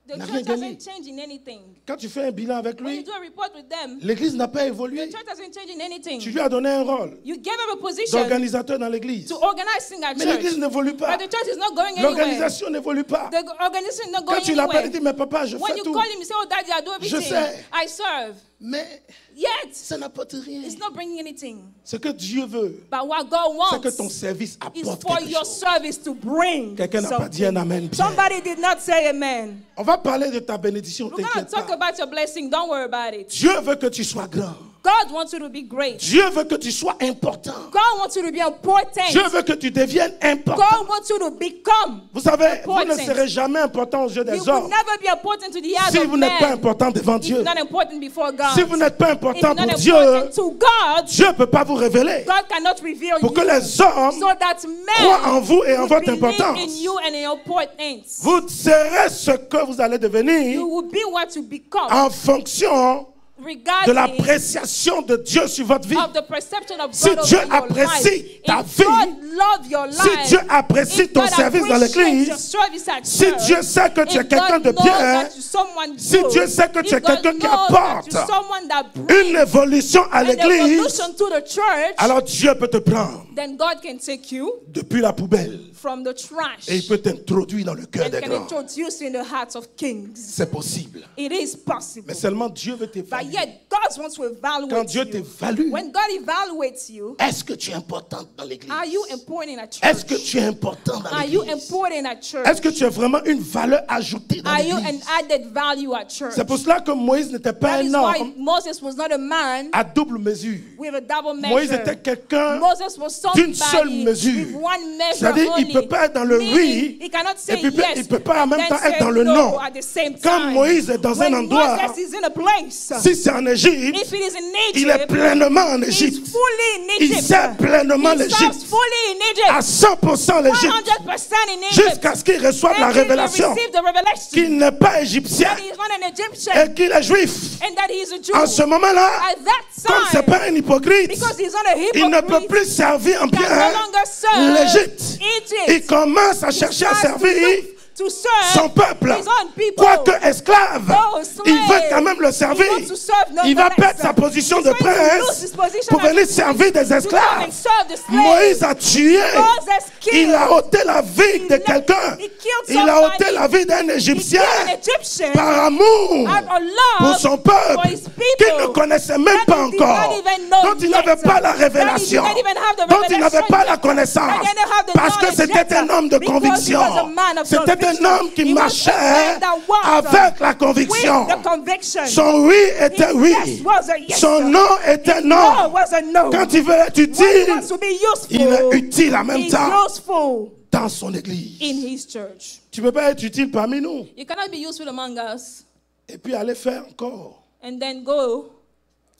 Speaker 1: the church
Speaker 4: gagné.
Speaker 1: hasn't changed in anything.
Speaker 4: Quand tu fais un bilan avec
Speaker 1: When you
Speaker 4: lui,
Speaker 1: do a report with them,
Speaker 4: l'Église n'a pas évolué.
Speaker 1: the church hasn't changed in anything.
Speaker 4: Tu lui as donné un rôle
Speaker 1: You gave him a position
Speaker 4: d'organisateur dans l'Église.
Speaker 1: to organize thing at
Speaker 4: Mais
Speaker 1: church.
Speaker 4: l'Église n'évolue pas.
Speaker 1: But the church is not going anywhere.
Speaker 4: L'organisation n'évolue pas.
Speaker 1: The organization is not
Speaker 4: Quand
Speaker 1: going
Speaker 4: tu l'appelles, il
Speaker 1: anywhere.
Speaker 4: dit, mais papa, je
Speaker 1: When
Speaker 4: fais
Speaker 1: you
Speaker 4: tout.
Speaker 1: call him, you say, oh, daddy, I do everything.
Speaker 4: sais.
Speaker 1: I serve.
Speaker 4: Mais
Speaker 1: Yet,
Speaker 4: ça n'apporte rien.
Speaker 1: it's not bringing anything.
Speaker 4: Ce que Dieu veut,
Speaker 1: But what God
Speaker 4: c'est que
Speaker 1: wants
Speaker 4: ton service
Speaker 1: is
Speaker 4: apporte
Speaker 1: for
Speaker 4: quelque
Speaker 1: your
Speaker 4: chose.
Speaker 1: service to bring
Speaker 4: Quelqu'un n'a pas dit
Speaker 1: something.
Speaker 4: un amen bien.
Speaker 1: Somebody did not say amen.
Speaker 4: On va parler de ta bénédiction,
Speaker 1: We're going to
Speaker 4: t'inquiète
Speaker 1: talk
Speaker 4: pas.
Speaker 1: about your blessing. Don't worry about it.
Speaker 4: Dieu veut que tu sois grand.
Speaker 1: God wants you to be great.
Speaker 4: Dieu veut que tu sois important.
Speaker 1: God wants you to be important.
Speaker 4: Dieu veut que tu deviennes important.
Speaker 1: God wants you to become.
Speaker 4: Vous savez, vous ne
Speaker 1: important.
Speaker 4: serez jamais important aux yeux
Speaker 1: You
Speaker 4: des
Speaker 1: will
Speaker 4: hommes
Speaker 1: never be important to the eyes
Speaker 4: si
Speaker 1: of
Speaker 4: vous n'êtes pas
Speaker 1: men.
Speaker 4: important devant
Speaker 1: If
Speaker 4: Dieu.
Speaker 1: you're not important before God.
Speaker 4: Si vous n'êtes pas
Speaker 1: If
Speaker 4: important
Speaker 1: you're
Speaker 4: pour
Speaker 1: not
Speaker 4: Dieu,
Speaker 1: important to God,
Speaker 4: Dieu ne peut pas vous révéler.
Speaker 1: God cannot reveal
Speaker 4: Pour que
Speaker 1: you.
Speaker 4: les hommes
Speaker 1: So that
Speaker 4: croient en
Speaker 1: men
Speaker 4: vous et en
Speaker 1: will
Speaker 4: votre
Speaker 1: believe
Speaker 4: importance.
Speaker 1: in you and in your importance.
Speaker 4: Vous serez ce que vous allez devenir
Speaker 1: You will be what you become
Speaker 4: en fonction de
Speaker 1: regardless
Speaker 4: l'appréciation de Dieu sur votre vie.
Speaker 1: of the perception of
Speaker 4: Si
Speaker 1: God
Speaker 4: Dieu
Speaker 1: over your
Speaker 4: apprécie
Speaker 1: life.
Speaker 4: ta
Speaker 1: If
Speaker 4: vie,
Speaker 1: God love your
Speaker 4: Si
Speaker 1: life,
Speaker 4: Dieu apprécie
Speaker 1: if
Speaker 4: ton
Speaker 1: God
Speaker 4: service dans
Speaker 1: appreciates
Speaker 4: l'église,
Speaker 1: your service at
Speaker 4: si
Speaker 1: church,
Speaker 4: Dieu sait que tu es
Speaker 1: if
Speaker 4: quelqu'un
Speaker 1: God
Speaker 4: de
Speaker 1: knows
Speaker 4: bien,
Speaker 1: that you're someone
Speaker 4: si
Speaker 1: good,
Speaker 4: Dieu sait que tu es
Speaker 1: if God
Speaker 4: quelqu'un qui
Speaker 1: knows that
Speaker 4: apporte
Speaker 1: you're someone that brings
Speaker 4: une évolution à
Speaker 1: an
Speaker 4: l'église,
Speaker 1: evolution to the church,
Speaker 4: alors Dieu peut te prendre
Speaker 1: then God can take you
Speaker 4: depuis la poubelle
Speaker 1: from the trash
Speaker 4: et il peut t'introduire dans le cœur
Speaker 1: and
Speaker 4: des
Speaker 1: can
Speaker 4: grands.
Speaker 1: introduce you in the hearts of kings.
Speaker 4: C'est possible.
Speaker 1: It is possible.
Speaker 4: Mais seulement Dieu veut
Speaker 1: But
Speaker 4: t'évaluer.
Speaker 1: yet, God wants to
Speaker 4: Quand
Speaker 1: evaluate
Speaker 4: Dieu
Speaker 1: you.
Speaker 4: t'évalue,
Speaker 1: When God evaluates you,
Speaker 4: est-ce que tu es importante dans l'église?
Speaker 1: are you important at
Speaker 4: Est-ce que
Speaker 1: church?
Speaker 4: tu es important dans
Speaker 1: Are you
Speaker 4: l'église?
Speaker 1: important at church?
Speaker 4: Est-ce que tu es vraiment une valeur ajoutée dans
Speaker 1: Are you an
Speaker 4: l'église?
Speaker 1: added value at church?
Speaker 4: C'est pour cela que Moïse n'était pas
Speaker 1: That
Speaker 4: un
Speaker 1: is why
Speaker 4: homme
Speaker 1: Moses was not a man
Speaker 4: à double mesure.
Speaker 1: with a double
Speaker 4: Moïse
Speaker 1: measure.
Speaker 4: était quelqu'un
Speaker 1: Moses was
Speaker 4: d'une seule
Speaker 1: somebody
Speaker 4: mesure.
Speaker 1: with one measure
Speaker 4: C'est-à-dire, il
Speaker 1: only.
Speaker 4: ne peut pas être dans le
Speaker 1: Meaning,
Speaker 4: oui,
Speaker 1: he cannot say
Speaker 4: et puis
Speaker 1: yes,
Speaker 4: il ne peut pas en même
Speaker 1: and
Speaker 4: temps
Speaker 1: then
Speaker 4: être
Speaker 1: say
Speaker 4: dans le
Speaker 1: no
Speaker 4: non.
Speaker 1: at the same
Speaker 4: Quand
Speaker 1: time.
Speaker 4: Moïse est dans un
Speaker 1: When
Speaker 4: endroit,
Speaker 1: Moses is in a place,
Speaker 4: si c'est en Égypte,
Speaker 1: if it is in
Speaker 4: il est
Speaker 1: Egypt,
Speaker 4: pleinement en
Speaker 1: he's
Speaker 4: Égypte.
Speaker 1: fully in
Speaker 4: Il
Speaker 1: Egypt.
Speaker 4: sert pleinement
Speaker 1: He serves
Speaker 4: l'Égypte.
Speaker 1: fully in
Speaker 4: À
Speaker 1: Egypt.
Speaker 4: 100% l'Égypte.
Speaker 1: 100% in Egypt.
Speaker 4: Jusqu'à ce qu'il reçoive la
Speaker 1: Until he
Speaker 4: révélation
Speaker 1: received the revelation
Speaker 4: qu'il n'est pas égyptien
Speaker 1: that he is not an Egyptian
Speaker 4: et qu'il est juif.
Speaker 1: and that he is a Jew.
Speaker 4: En ce moment-là,
Speaker 1: At that
Speaker 4: comme ce n'est
Speaker 1: time,
Speaker 4: pas un hypocrite,
Speaker 1: because he's not a
Speaker 4: il ne peut
Speaker 1: hypocrite,
Speaker 4: plus servir en
Speaker 1: he can
Speaker 4: bien
Speaker 1: no longer serve
Speaker 4: l'Égypte. Il
Speaker 1: Egypt.
Speaker 4: commence à chercher à
Speaker 1: Starts
Speaker 4: servir
Speaker 1: to serve
Speaker 4: son peuple.
Speaker 1: his own people.
Speaker 4: Quoique esclave,
Speaker 1: Though slave,
Speaker 4: il veut quand même le servir.
Speaker 1: he wants to serve
Speaker 4: Il va
Speaker 1: nonetheless.
Speaker 4: perdre sa position de
Speaker 1: He's going to lose
Speaker 4: prince
Speaker 1: his position
Speaker 4: pour
Speaker 1: as
Speaker 4: venir
Speaker 1: a
Speaker 4: servir des
Speaker 1: to come and
Speaker 4: esclaves.
Speaker 1: serve the slaves.
Speaker 4: Moïse a tué.
Speaker 1: Moses killed.
Speaker 4: Il a ôté la vie de
Speaker 1: He
Speaker 4: quelqu'un.
Speaker 1: he killed
Speaker 4: Il a
Speaker 1: somebody.
Speaker 4: ôté la vie d'un
Speaker 1: He
Speaker 4: Égyptien
Speaker 1: killed an Egyptian
Speaker 4: par amour
Speaker 1: out of
Speaker 4: pour
Speaker 1: love
Speaker 4: son
Speaker 1: for
Speaker 4: peuple
Speaker 1: his
Speaker 4: qu'il ne
Speaker 1: people
Speaker 4: connaissait même
Speaker 1: that
Speaker 4: pas
Speaker 1: he did not
Speaker 4: encore,
Speaker 1: even know
Speaker 4: dont il
Speaker 1: yet,
Speaker 4: n'avait pas la
Speaker 1: that he did
Speaker 4: révélation,
Speaker 1: not even have the
Speaker 4: dont il n'avait
Speaker 1: revelation
Speaker 4: pas la
Speaker 1: yet,
Speaker 4: connaissance,
Speaker 1: that he didn't have the
Speaker 4: parce que
Speaker 1: knowledge
Speaker 4: c'était
Speaker 1: yet,
Speaker 4: un homme de
Speaker 1: because he
Speaker 4: conviction.
Speaker 1: was a man of
Speaker 4: C'était un
Speaker 1: conviction.
Speaker 4: homme qui
Speaker 1: He was a
Speaker 4: marchait
Speaker 1: man that walked
Speaker 4: avec la conviction.
Speaker 1: with the conviction.
Speaker 4: Son oui était
Speaker 1: His
Speaker 4: oui,
Speaker 1: yes was a yes.
Speaker 4: son non était
Speaker 1: No
Speaker 4: non.
Speaker 1: was a no.
Speaker 4: Quand il veut être
Speaker 1: When he
Speaker 4: utile,
Speaker 1: wants to be useful,
Speaker 4: il est utile en même
Speaker 1: he's
Speaker 4: temps
Speaker 1: useful
Speaker 4: dans son église.
Speaker 1: in his church.
Speaker 4: Tu ne peux pas être utile parmi nous
Speaker 1: You cannot be useful among us
Speaker 4: et puis aller faire encore,
Speaker 1: and then go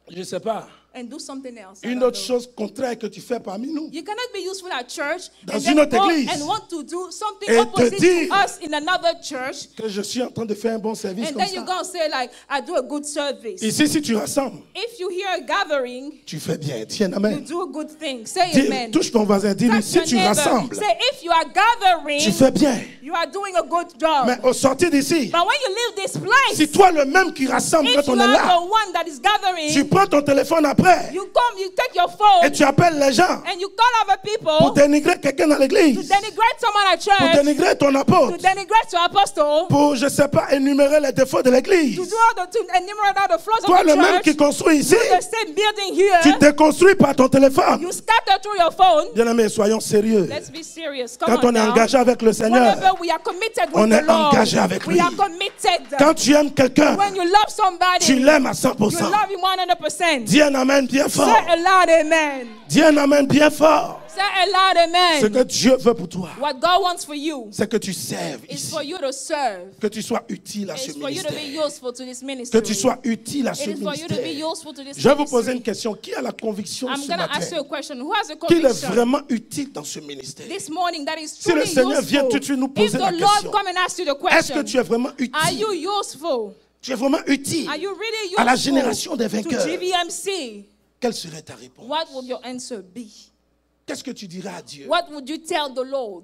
Speaker 4: je ne sais pas,
Speaker 1: and do something else. I
Speaker 4: une
Speaker 1: don't
Speaker 4: autre
Speaker 1: know.
Speaker 4: chose contraire que tu fais parmi nous.
Speaker 1: You cannot be useful at church
Speaker 4: Dans
Speaker 1: and
Speaker 4: une
Speaker 1: then
Speaker 4: autre
Speaker 1: go
Speaker 4: église.
Speaker 1: and want to do something
Speaker 4: Et te
Speaker 1: opposite
Speaker 4: dire
Speaker 1: to us in another church,
Speaker 4: Que je suis en train de faire un bon service
Speaker 1: and
Speaker 4: comme
Speaker 1: then you
Speaker 4: ça.
Speaker 1: go and say like, I do a good service.
Speaker 4: Ici, si tu rassembles,
Speaker 1: If you hear a gathering,
Speaker 4: tu fais bien. Tiens,
Speaker 1: you
Speaker 4: amen.
Speaker 1: do a good thing. Say
Speaker 4: Dis,
Speaker 1: amen.
Speaker 4: touche ton voisin, dis-lui,
Speaker 1: Touch
Speaker 4: si
Speaker 1: your
Speaker 4: tu
Speaker 1: neighbor.
Speaker 4: rassembles,
Speaker 1: Say if you are gathering,
Speaker 4: tu fais bien.
Speaker 1: you are doing a good job.
Speaker 4: Mais au sortir d'ici,
Speaker 1: But when you leave this place,
Speaker 4: si toi le même qui rassemble
Speaker 1: if
Speaker 4: quand
Speaker 1: you
Speaker 4: on est
Speaker 1: are
Speaker 4: là,
Speaker 1: the one that is gathering,
Speaker 4: tu prends ton téléphone à après
Speaker 1: You come, you take your phone,
Speaker 4: et tu appelles les gens
Speaker 1: and you call other people
Speaker 4: pour dénigrer quelqu'un dans
Speaker 1: to
Speaker 4: l'église,
Speaker 1: denigrate someone at
Speaker 4: pour
Speaker 1: church,
Speaker 4: dénigrer ton
Speaker 1: to
Speaker 4: apôtre,
Speaker 1: denigrate your apostle,
Speaker 4: pour, je sais pas, énumérer les défauts de
Speaker 1: to
Speaker 4: l'église.
Speaker 1: do to enumerate all the flaws
Speaker 4: Toi,
Speaker 1: of
Speaker 4: le
Speaker 1: the
Speaker 4: même
Speaker 1: church.
Speaker 4: qui construit ici,
Speaker 1: The same building here,
Speaker 4: tu te construis par ton téléphone.
Speaker 1: you scatter through your phone.
Speaker 4: Bien-aimés, soyons sérieux.
Speaker 1: Let's be serious. Come
Speaker 4: Quand
Speaker 1: on
Speaker 4: on est
Speaker 1: now.
Speaker 4: engagé avec le Seigneur,
Speaker 1: Whenever we are committed with
Speaker 4: on est
Speaker 1: the Lord,
Speaker 4: engagé avec
Speaker 1: we
Speaker 4: lui.
Speaker 1: are committed.
Speaker 4: quand tu aimes quelqu'un,
Speaker 1: When you love somebody,
Speaker 4: tu l'aimes à
Speaker 1: you
Speaker 4: 100%.
Speaker 1: love him 100%.
Speaker 4: Dis un amen bien
Speaker 1: Say
Speaker 4: fort.
Speaker 1: a loud amen.
Speaker 4: Dis un amen bien fort.
Speaker 1: Say a loud
Speaker 4: Ce
Speaker 1: amen.
Speaker 4: que Dieu veut pour toi,
Speaker 1: What God wants for you
Speaker 4: c'est que tu serves
Speaker 1: is
Speaker 4: ici.
Speaker 1: for you to serve.
Speaker 4: Que tu sois utile à ce
Speaker 1: It's for you to be
Speaker 4: ministère.
Speaker 1: useful to this
Speaker 4: Que
Speaker 1: ministry.
Speaker 4: tu sois utile à ce
Speaker 1: It is for you to be
Speaker 4: ministère.
Speaker 1: useful to this
Speaker 4: Je vais vous poser
Speaker 1: ministry.
Speaker 4: une question. Qui a la conviction
Speaker 1: I'm
Speaker 4: ce
Speaker 1: going to ask you
Speaker 4: matin
Speaker 1: a question. Who has a
Speaker 4: qu'il est
Speaker 1: conviction
Speaker 4: vraiment utile dans ce ministère?
Speaker 1: this morning that is
Speaker 4: Si le
Speaker 1: truly
Speaker 4: Seigneur vient
Speaker 1: useful?
Speaker 4: tout de suite nous
Speaker 1: If
Speaker 4: poser
Speaker 1: the
Speaker 4: la
Speaker 1: Lord
Speaker 4: question,
Speaker 1: come and ask you the
Speaker 4: est-ce que
Speaker 1: question,
Speaker 4: tu es vraiment
Speaker 1: are you
Speaker 4: utile?
Speaker 1: useful?
Speaker 4: Tu es vraiment utile
Speaker 1: Are you really
Speaker 4: à la
Speaker 1: useful
Speaker 4: génération des
Speaker 1: to
Speaker 4: vainqueurs?
Speaker 1: GVMC?
Speaker 4: Quelle serait ta réponse?
Speaker 1: What would your answer be?
Speaker 4: Qu'est-ce que tu diras à Dieu?
Speaker 1: What would you tell the Lord?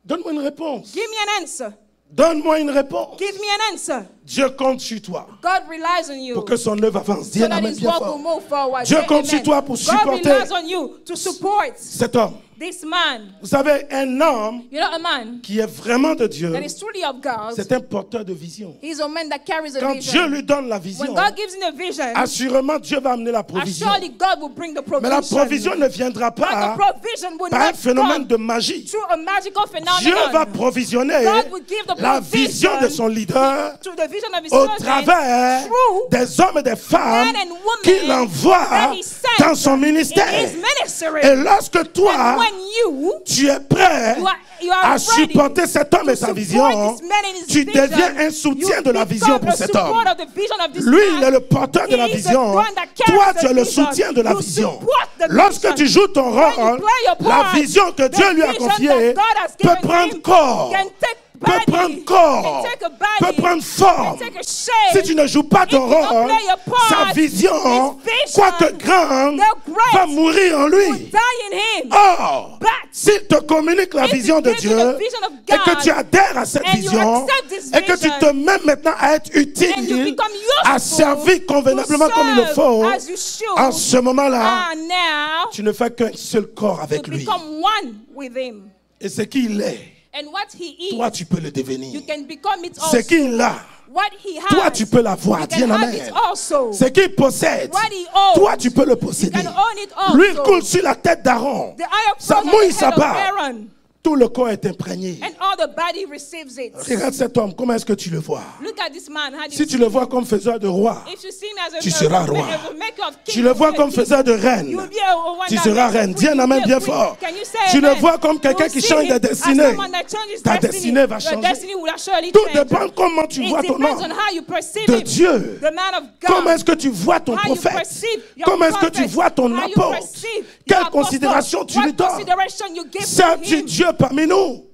Speaker 4: Donne-moi une réponse.
Speaker 1: Give me an answer.
Speaker 4: Donne-moi une réponse.
Speaker 1: Give me an answer.
Speaker 4: Dieu compte sur toi
Speaker 1: God relies on you
Speaker 4: pour que son œuvre avance. Dis
Speaker 1: so
Speaker 4: un
Speaker 1: that
Speaker 4: amen
Speaker 1: his
Speaker 4: bien
Speaker 1: work will
Speaker 4: fort.
Speaker 1: move forward.
Speaker 4: Dieu
Speaker 1: Say
Speaker 4: compte sur
Speaker 1: amen.
Speaker 4: toi pour
Speaker 1: God
Speaker 4: supporter
Speaker 1: relies on you to support
Speaker 4: cet homme.
Speaker 1: this man.
Speaker 4: Vous savez, un homme
Speaker 1: You know, a man
Speaker 4: qui est vraiment de Dieu,
Speaker 1: that is truly of God.
Speaker 4: c'est un porteur de vision.
Speaker 1: He's a man that carries a
Speaker 4: Quand
Speaker 1: vision.
Speaker 4: Dieu lui donne la
Speaker 1: When
Speaker 4: vision,
Speaker 1: God gives him a vision,
Speaker 4: assurément Dieu va amener la provision.
Speaker 1: surely God will bring the
Speaker 4: Mais la
Speaker 1: provision.
Speaker 4: provision ne viendra
Speaker 1: But the
Speaker 4: pas
Speaker 1: provision will
Speaker 4: par un
Speaker 1: not
Speaker 4: phénomène
Speaker 1: come
Speaker 4: de magie.
Speaker 1: through a magical
Speaker 4: Dieu va
Speaker 1: phenomenon.
Speaker 4: provisionner
Speaker 1: God will give the
Speaker 4: la vision de son leader
Speaker 1: to the vision of his
Speaker 4: au
Speaker 1: servant
Speaker 4: travers
Speaker 1: through
Speaker 4: des hommes et des femmes
Speaker 1: men and women
Speaker 4: qu'il envoie
Speaker 1: that he sent
Speaker 4: dans son
Speaker 1: in
Speaker 4: ministère.
Speaker 1: his ministry.
Speaker 4: Et lorsque toi,
Speaker 1: And when you
Speaker 4: tu es prêt
Speaker 1: you are
Speaker 4: à
Speaker 1: ready
Speaker 4: supporter cet homme
Speaker 1: to
Speaker 4: et sa
Speaker 1: support
Speaker 4: vision,
Speaker 1: this man and his
Speaker 4: tu
Speaker 1: vision,
Speaker 4: deviens un soutien
Speaker 1: you
Speaker 4: de la vision
Speaker 1: become
Speaker 4: pour
Speaker 1: a
Speaker 4: cet
Speaker 1: support
Speaker 4: homme.
Speaker 1: of the vision of this
Speaker 4: Lui,
Speaker 1: man.
Speaker 4: il est le porteur de la
Speaker 1: He is the
Speaker 4: vision.
Speaker 1: one that carries
Speaker 4: Toi,
Speaker 1: the
Speaker 4: tu es le
Speaker 1: vision.
Speaker 4: soutien de la
Speaker 1: You
Speaker 4: vision.
Speaker 1: support the
Speaker 4: Lorsque
Speaker 1: vision.
Speaker 4: tu joues ton
Speaker 1: When you
Speaker 4: rôle,
Speaker 1: play your
Speaker 4: la
Speaker 1: part,
Speaker 4: vision que
Speaker 1: the
Speaker 4: Dieu lui a
Speaker 1: vision
Speaker 4: confiée
Speaker 1: that God has
Speaker 4: peut
Speaker 1: given
Speaker 4: prendre
Speaker 1: him
Speaker 4: corps,
Speaker 1: can take
Speaker 4: peut
Speaker 1: body,
Speaker 4: prendre corps,
Speaker 1: can take a
Speaker 4: peut
Speaker 1: body,
Speaker 4: prendre forme.
Speaker 1: can take a shape.
Speaker 4: Si tu ne joues pas ton
Speaker 1: If you don't
Speaker 4: rôle,
Speaker 1: play your part,
Speaker 4: sa vision,
Speaker 1: his vision,
Speaker 4: quoique grande,
Speaker 1: though great,
Speaker 4: va mourir en
Speaker 1: will
Speaker 4: lui.
Speaker 1: die in him.
Speaker 4: Or,
Speaker 1: But
Speaker 4: s'il te communique la
Speaker 1: if
Speaker 4: vision
Speaker 1: you
Speaker 4: de
Speaker 1: give you
Speaker 4: Dieu
Speaker 1: the vision of
Speaker 4: et que
Speaker 1: God,
Speaker 4: tu adhères à cette
Speaker 1: and you
Speaker 4: vision
Speaker 1: accept this
Speaker 4: et que tu
Speaker 1: vision,
Speaker 4: te mets maintenant à être
Speaker 1: and you
Speaker 4: utile,
Speaker 1: become
Speaker 4: à
Speaker 1: useful
Speaker 4: servir convenablement
Speaker 1: to
Speaker 4: comme il le
Speaker 1: serve
Speaker 4: faut,
Speaker 1: as you should,
Speaker 4: en ce moment-là,
Speaker 1: now
Speaker 4: tu ne fais qu'un seul corps
Speaker 1: you
Speaker 4: avec lui.
Speaker 1: become one with him.
Speaker 4: Et ce qu'il est,
Speaker 1: And what he is,
Speaker 4: toi tu peux le devenir.
Speaker 1: you can become it
Speaker 4: Ce
Speaker 1: also.
Speaker 4: qu'il a,
Speaker 1: What he has,
Speaker 4: toi tu peux l'avoir.
Speaker 1: you
Speaker 4: Dis un
Speaker 1: can have
Speaker 4: amen.
Speaker 1: it also.
Speaker 4: Ce qu'il possède,
Speaker 1: What he owns,
Speaker 4: toi tu peux le
Speaker 1: you
Speaker 4: posséder.
Speaker 1: can own it also.
Speaker 4: L'huile coule sur la tête d'Aaron.
Speaker 1: The iron
Speaker 4: Ça
Speaker 1: flows on
Speaker 4: mouille
Speaker 1: the
Speaker 4: sa
Speaker 1: head of
Speaker 4: barbe.
Speaker 1: Aaron,
Speaker 4: Tout le corps est imprégné.
Speaker 1: and all the body receives it.
Speaker 4: Regarde cet homme, comment est-ce que tu le vois?
Speaker 1: Look at this man. How do
Speaker 4: Si
Speaker 1: you
Speaker 4: tu le vois comme faiseur de roi,
Speaker 1: If you see him as a,
Speaker 4: tu seras roi.
Speaker 1: as a maker of king,
Speaker 4: tu le vois comme
Speaker 1: king,
Speaker 4: faiseur de reine,
Speaker 1: you will be a one
Speaker 4: tu
Speaker 1: that
Speaker 4: seras
Speaker 1: makes a
Speaker 4: reine.
Speaker 1: queen,
Speaker 4: Dis un
Speaker 1: you
Speaker 4: amen
Speaker 1: will be
Speaker 4: bien
Speaker 1: a queen.
Speaker 4: fort.
Speaker 1: Can you say
Speaker 4: Tu le
Speaker 1: amen?
Speaker 4: vois comme quelqu'un
Speaker 1: You
Speaker 4: qui
Speaker 1: see
Speaker 4: change
Speaker 1: him
Speaker 4: de
Speaker 1: as
Speaker 4: destinée.
Speaker 1: someone that changes
Speaker 4: Ta
Speaker 1: destiny.
Speaker 4: destinée va
Speaker 1: Your
Speaker 4: changer.
Speaker 1: destiny will surely
Speaker 4: Tout
Speaker 1: change.
Speaker 4: dépend comment tu
Speaker 1: It
Speaker 4: vois ton
Speaker 1: depends on
Speaker 4: homme.
Speaker 1: how you perceive
Speaker 4: De
Speaker 1: him.
Speaker 4: Dieu.
Speaker 1: The man of God.
Speaker 4: Comment est-ce que tu vois ton
Speaker 1: How you
Speaker 4: prophète?
Speaker 1: perceive your
Speaker 4: Comment est-ce que tu
Speaker 1: prophet.
Speaker 4: vois ton
Speaker 1: How you
Speaker 4: apôtre?
Speaker 1: perceive
Speaker 4: Quelle
Speaker 1: your apostle.
Speaker 4: considération tu
Speaker 1: What
Speaker 4: lui donnes?
Speaker 1: consideration you give to
Speaker 4: Sers-tu
Speaker 1: him?
Speaker 4: Dieu parmi nous?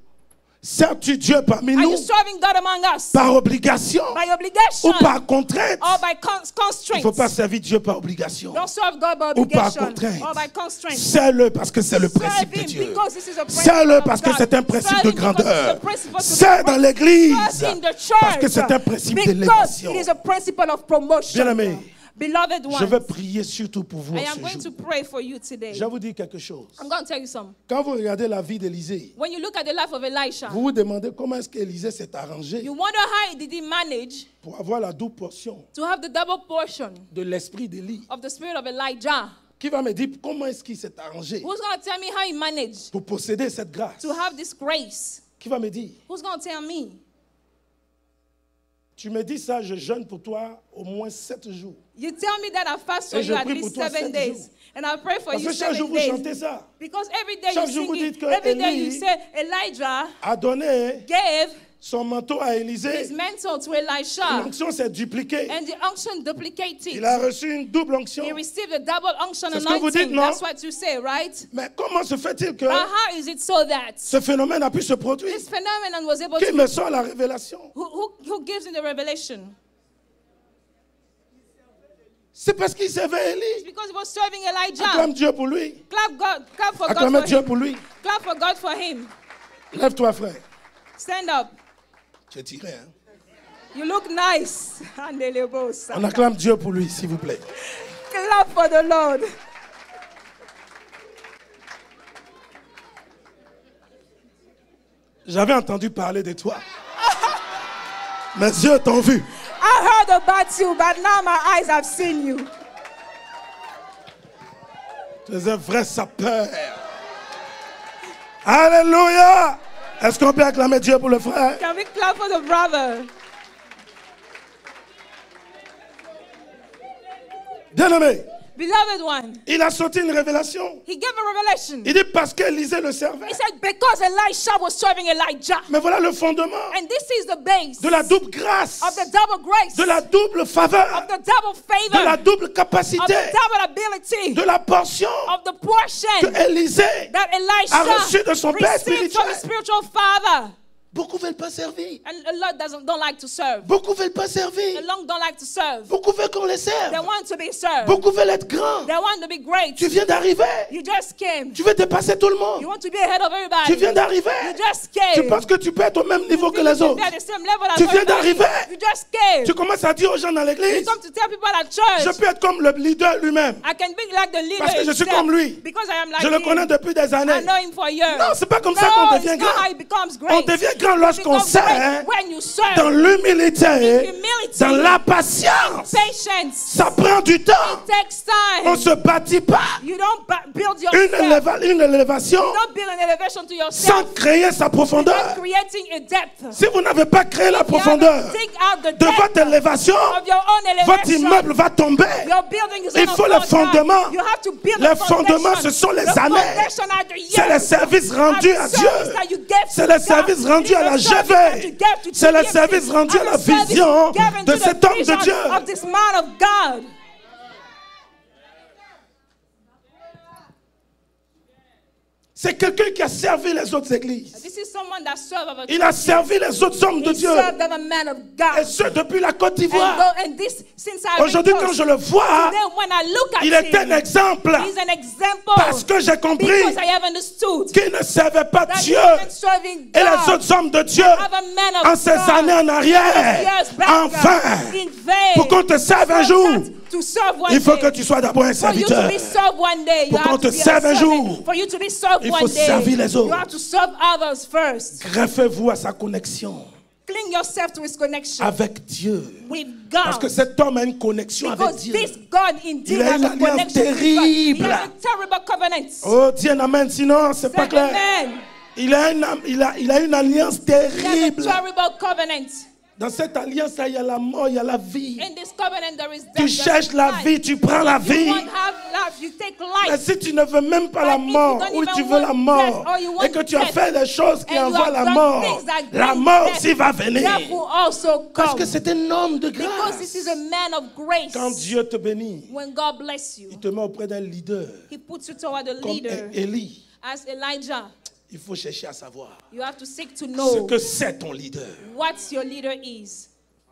Speaker 4: Sers-tu Dieu parmi
Speaker 1: Are
Speaker 4: nous
Speaker 1: you serving God among us?
Speaker 4: par obligation
Speaker 1: By obligation
Speaker 4: ou par contrainte?
Speaker 1: or by
Speaker 4: Il ne
Speaker 1: constraint?
Speaker 4: faut pas servir Dieu par obligation
Speaker 1: Don't serve God by
Speaker 4: ou par
Speaker 1: obligation
Speaker 4: contrainte.
Speaker 1: or by constraint.
Speaker 4: Sers-le parce que c'est le principe de
Speaker 1: Serve him
Speaker 4: Dieu.
Speaker 1: because this is a principle
Speaker 4: Sers-le
Speaker 1: of
Speaker 4: parce que
Speaker 1: God.
Speaker 4: c'est un principe
Speaker 1: Serve
Speaker 4: de
Speaker 1: him because
Speaker 4: grandeur.
Speaker 1: it's a principle to
Speaker 4: Sers dans l'église
Speaker 1: serve in the church
Speaker 4: parce que c'est un principe
Speaker 1: because
Speaker 4: d'élévation.
Speaker 1: it is a principle of promotion.
Speaker 4: Bien-aimés,
Speaker 1: Beloved ones,
Speaker 4: je vais prier surtout pour vous
Speaker 1: I
Speaker 4: ce
Speaker 1: am going to
Speaker 4: jour.
Speaker 1: pray for you today.
Speaker 4: Je vais vous dire quelque chose.
Speaker 1: I'm going to tell you something.
Speaker 4: Quand vous regardez la vie d'Élisée,
Speaker 1: When you look at the life of Elisha,
Speaker 4: vous vous demandez comment est-ce qu'Élisée s'est arrangé
Speaker 1: you wonder how did he manage
Speaker 4: pour avoir la double portion
Speaker 1: to have the double portion
Speaker 4: de l'esprit d'Élie.
Speaker 1: of the spirit of Elijah.
Speaker 4: Qui va me dire comment est-ce qu'il s'est arrangé
Speaker 1: Who's going to tell me how he managed
Speaker 4: pour posséder cette grâce?
Speaker 1: to have this grace?
Speaker 4: Qui va me dire?
Speaker 1: Who's going to tell me?
Speaker 4: Tu me dis ça, je jeûne pour toi au moins 7 jours.
Speaker 1: You tell me that I fast for
Speaker 4: Et je
Speaker 1: you at
Speaker 4: prie
Speaker 1: least
Speaker 4: pour toi
Speaker 1: 7
Speaker 4: 7
Speaker 1: days.
Speaker 4: jours.
Speaker 1: And I pray for
Speaker 4: Parce
Speaker 1: you
Speaker 4: que chaque jour
Speaker 1: 7
Speaker 4: vous
Speaker 1: days.
Speaker 4: chantez ça.
Speaker 1: Because every day
Speaker 4: Chaque
Speaker 1: you
Speaker 4: jour
Speaker 1: sing
Speaker 4: vous
Speaker 1: it,
Speaker 4: dites que
Speaker 1: every day you
Speaker 4: Élie
Speaker 1: say Elijah
Speaker 4: a donné
Speaker 1: gave
Speaker 4: son manteau à Élisée.
Speaker 1: his mantle to Elisha.
Speaker 4: L'onction s'est dupliquée.
Speaker 1: And the unction duplicated.
Speaker 4: Il a reçu une double onction.
Speaker 1: He received a double unction
Speaker 4: C'est ce que vous dites,
Speaker 1: anointing.
Speaker 4: non?
Speaker 1: That's what you say, right?
Speaker 4: Mais comment se fait-il que
Speaker 1: But how is it so that
Speaker 4: ce phénomène a pu se produire?
Speaker 1: this phenomenon was able
Speaker 4: Qui
Speaker 1: to...
Speaker 4: me sort la révélation?
Speaker 1: Who gives in the revelation?
Speaker 4: C'est parce qu'il servait
Speaker 1: It's
Speaker 4: Élie.
Speaker 1: because he was serving Elijah.
Speaker 4: Acclame Dieu pour lui.
Speaker 1: Clap for God
Speaker 4: Acclame
Speaker 1: for
Speaker 4: Dieu
Speaker 1: him.
Speaker 4: pour lui.
Speaker 1: Clap for God for him.
Speaker 4: Lève-toi, frère.
Speaker 1: Stand up.
Speaker 4: Tu es tiré, hein?
Speaker 1: You look nice. Andelebosa.
Speaker 4: On acclame Dieu pour lui, s'il vous plaît.
Speaker 1: Clap clap for the Lord.
Speaker 4: J'avais entendu parler de toi. Mes yeux t'ont vu.
Speaker 1: I heard about you, but now my eyes have seen you.
Speaker 4: Tu es un vrai sapeur. Alléluia. Est-ce qu'on peut acclamer Dieu pour le frère?
Speaker 1: Can we clap for the brother?
Speaker 4: Bien-aimé,
Speaker 1: Beloved one,
Speaker 4: il a sorti une révélation.
Speaker 1: he gave a revelation.
Speaker 4: Il dit parce qu'Élisée le servait.
Speaker 1: He said, because Elisha was serving Elijah.
Speaker 4: Mais voilà le fondement
Speaker 1: And this is the base
Speaker 4: de la double grâce,
Speaker 1: of the double grace,
Speaker 4: de la double faveur,
Speaker 1: of the double
Speaker 4: de la
Speaker 1: favor,
Speaker 4: double
Speaker 1: of
Speaker 4: capacité,
Speaker 1: the double ability,
Speaker 4: de la portion
Speaker 1: of the portion
Speaker 4: que Élisée
Speaker 1: that
Speaker 4: a reçu de son Père
Speaker 1: received from
Speaker 4: spirituel.
Speaker 1: his spiritual father.
Speaker 4: Beaucoup ne veulent pas servir.
Speaker 1: And a lot don't like to serve.
Speaker 4: Beaucoup ne veulent pas servir.
Speaker 1: A lot don't like to serve.
Speaker 4: Beaucoup veulent qu'on les
Speaker 1: They
Speaker 4: serve.
Speaker 1: want to be served.
Speaker 4: Beaucoup veulent être grands.
Speaker 1: They want to be great.
Speaker 4: Tu viens d'arriver.
Speaker 1: You just came.
Speaker 4: Tu veux dépasser tout le monde.
Speaker 1: You want to be ahead of everybody.
Speaker 4: Tu viens d'arriver.
Speaker 1: You just came.
Speaker 4: Tu penses que tu peux être au même niveau que les
Speaker 1: You
Speaker 4: autres.
Speaker 1: be at the same level as
Speaker 4: Tu viens
Speaker 1: everybody.
Speaker 4: d'arriver.
Speaker 1: You just came.
Speaker 4: Tu commences à dire aux gens dans
Speaker 1: You
Speaker 4: l'église,
Speaker 1: come to tell people at church.
Speaker 4: je peux être comme le leader lui-même.
Speaker 1: I can be like the leader
Speaker 4: Parce que je suis
Speaker 1: himself,
Speaker 4: comme lui.
Speaker 1: because I am like
Speaker 4: Je le
Speaker 1: him.
Speaker 4: connais depuis des
Speaker 1: I
Speaker 4: années.
Speaker 1: know him for years.
Speaker 4: Non, c'est pas comme ça
Speaker 1: No,
Speaker 4: qu'on
Speaker 1: it's
Speaker 4: devient
Speaker 1: not how
Speaker 4: grand.
Speaker 1: he becomes
Speaker 4: On
Speaker 1: great.
Speaker 4: devient grand lorsqu'on
Speaker 1: Becomes great
Speaker 4: sert
Speaker 1: when you serve.
Speaker 4: dans l'humilité,
Speaker 1: Humility.
Speaker 4: dans la patience.
Speaker 1: Patience.
Speaker 4: Ça prend du temps.
Speaker 1: Takes time.
Speaker 4: On ne se bâtit pas
Speaker 1: You don't build
Speaker 4: une
Speaker 1: yourself.
Speaker 4: élévation
Speaker 1: You don't build an elevation to
Speaker 4: sans
Speaker 1: yourself.
Speaker 4: créer sa profondeur.
Speaker 1: Without creating a depth.
Speaker 4: Si vous n'avez pas créé la
Speaker 1: You
Speaker 4: profondeur
Speaker 1: haven't dig out the
Speaker 4: de votre
Speaker 1: depth
Speaker 4: élévation,
Speaker 1: of your own
Speaker 4: votre
Speaker 1: elevation.
Speaker 4: immeuble va tomber.
Speaker 1: Your building is
Speaker 4: Il
Speaker 1: gonna
Speaker 4: faut
Speaker 1: fall
Speaker 4: les fondements.
Speaker 1: down. You have to build
Speaker 4: Les
Speaker 1: the foundation.
Speaker 4: fondements, ce sont les
Speaker 1: The
Speaker 4: années.
Speaker 1: foundation are the
Speaker 4: C'est les
Speaker 1: years.
Speaker 4: services rendus à Dieu. C'est les services rendus à la GV. C'est les services rendus à la vision de cet homme de Dieu.
Speaker 1: Of this man of God.
Speaker 4: C'est quelqu'un qui a servi les autres églises.
Speaker 1: This is someone that served of a
Speaker 4: Il a servi les autres hommes de
Speaker 1: He
Speaker 4: Dieu.
Speaker 1: served as a man of God.
Speaker 4: Et ce, depuis la Côte d'Ivoire.
Speaker 1: And this, since I
Speaker 4: Aujourd'hui, quand je le vois,
Speaker 1: then when I look at
Speaker 4: il est un
Speaker 1: him,
Speaker 4: exemple.
Speaker 1: he's an example.
Speaker 4: Parce que j'ai compris
Speaker 1: Because I have understood
Speaker 4: qu'il ne servait pas
Speaker 1: that
Speaker 4: Dieu
Speaker 1: he wasn't serving
Speaker 4: et
Speaker 1: God.
Speaker 4: les autres hommes de Dieu
Speaker 1: Have a man of
Speaker 4: en ces
Speaker 1: God.
Speaker 4: années en arrière.
Speaker 1: Years back,
Speaker 4: En vain.
Speaker 1: in vain.
Speaker 4: Pour qu'on te serve un jour,
Speaker 1: To serve one
Speaker 4: il faut
Speaker 1: day.
Speaker 4: que tu sois d'abord un
Speaker 1: For you to
Speaker 4: serviteur.
Speaker 1: be served one day, you
Speaker 4: Pour qu'on
Speaker 1: have
Speaker 4: te
Speaker 1: to be a
Speaker 4: serve un
Speaker 1: servant.
Speaker 4: jour,
Speaker 1: For you to be served
Speaker 4: il
Speaker 1: one
Speaker 4: faut
Speaker 1: day,
Speaker 4: servir les autres.
Speaker 1: you have to serve others first.
Speaker 4: Greffez-vous à sa connexion
Speaker 1: Cling yourself to his connection
Speaker 4: avec Dieu.
Speaker 1: with
Speaker 4: Parce que
Speaker 1: God.
Speaker 4: cet homme a une connexion avec
Speaker 1: Because
Speaker 4: Dieu.
Speaker 1: this God indeed
Speaker 4: Il a
Speaker 1: has
Speaker 4: une
Speaker 1: a
Speaker 4: alliance
Speaker 1: connection with God. He
Speaker 4: terrible.
Speaker 1: has a terrible covenant.
Speaker 4: Oh, dis un amen, sinon c'est pas
Speaker 1: Say
Speaker 4: clair.
Speaker 1: amen.
Speaker 4: Il a une alliance
Speaker 1: He has a
Speaker 4: terrible.
Speaker 1: terrible covenant.
Speaker 4: Dans cette alliance-là, il y a la mort, il y a la vie.
Speaker 1: In this covenant there is death.
Speaker 4: Tu
Speaker 1: there
Speaker 4: cherches
Speaker 1: is
Speaker 4: la
Speaker 1: life.
Speaker 4: vie, tu prends la
Speaker 1: You
Speaker 4: vie.
Speaker 1: won't have life, you take
Speaker 4: Mais
Speaker 1: life.
Speaker 4: si tu ne veux même pas la
Speaker 1: But if you
Speaker 4: mort,
Speaker 1: don't
Speaker 4: ou
Speaker 1: even
Speaker 4: tu veux la
Speaker 1: want
Speaker 4: mort,
Speaker 1: death, or you want
Speaker 4: et que tu as
Speaker 1: death,
Speaker 4: fait des choses qui
Speaker 1: and you
Speaker 4: envoient
Speaker 1: have
Speaker 4: la
Speaker 1: done
Speaker 4: mort,
Speaker 1: things that
Speaker 4: la
Speaker 1: bring
Speaker 4: mort
Speaker 1: death,
Speaker 4: aussi va venir.
Speaker 1: Death will also
Speaker 4: Parce
Speaker 1: come.
Speaker 4: que c'est un homme de
Speaker 1: Because this is
Speaker 4: grâce.
Speaker 1: a man of grace.
Speaker 4: Quand Dieu te bénit,
Speaker 1: When God bless you,
Speaker 4: il te met auprès d'un leader
Speaker 1: he puts you toward a
Speaker 4: comme
Speaker 1: leader.
Speaker 4: Élie.
Speaker 1: As Elijah,
Speaker 4: Il faut chercher à savoir
Speaker 1: you have to seek to
Speaker 4: ce
Speaker 1: know
Speaker 4: que c'est ton leader.
Speaker 1: what your leader is.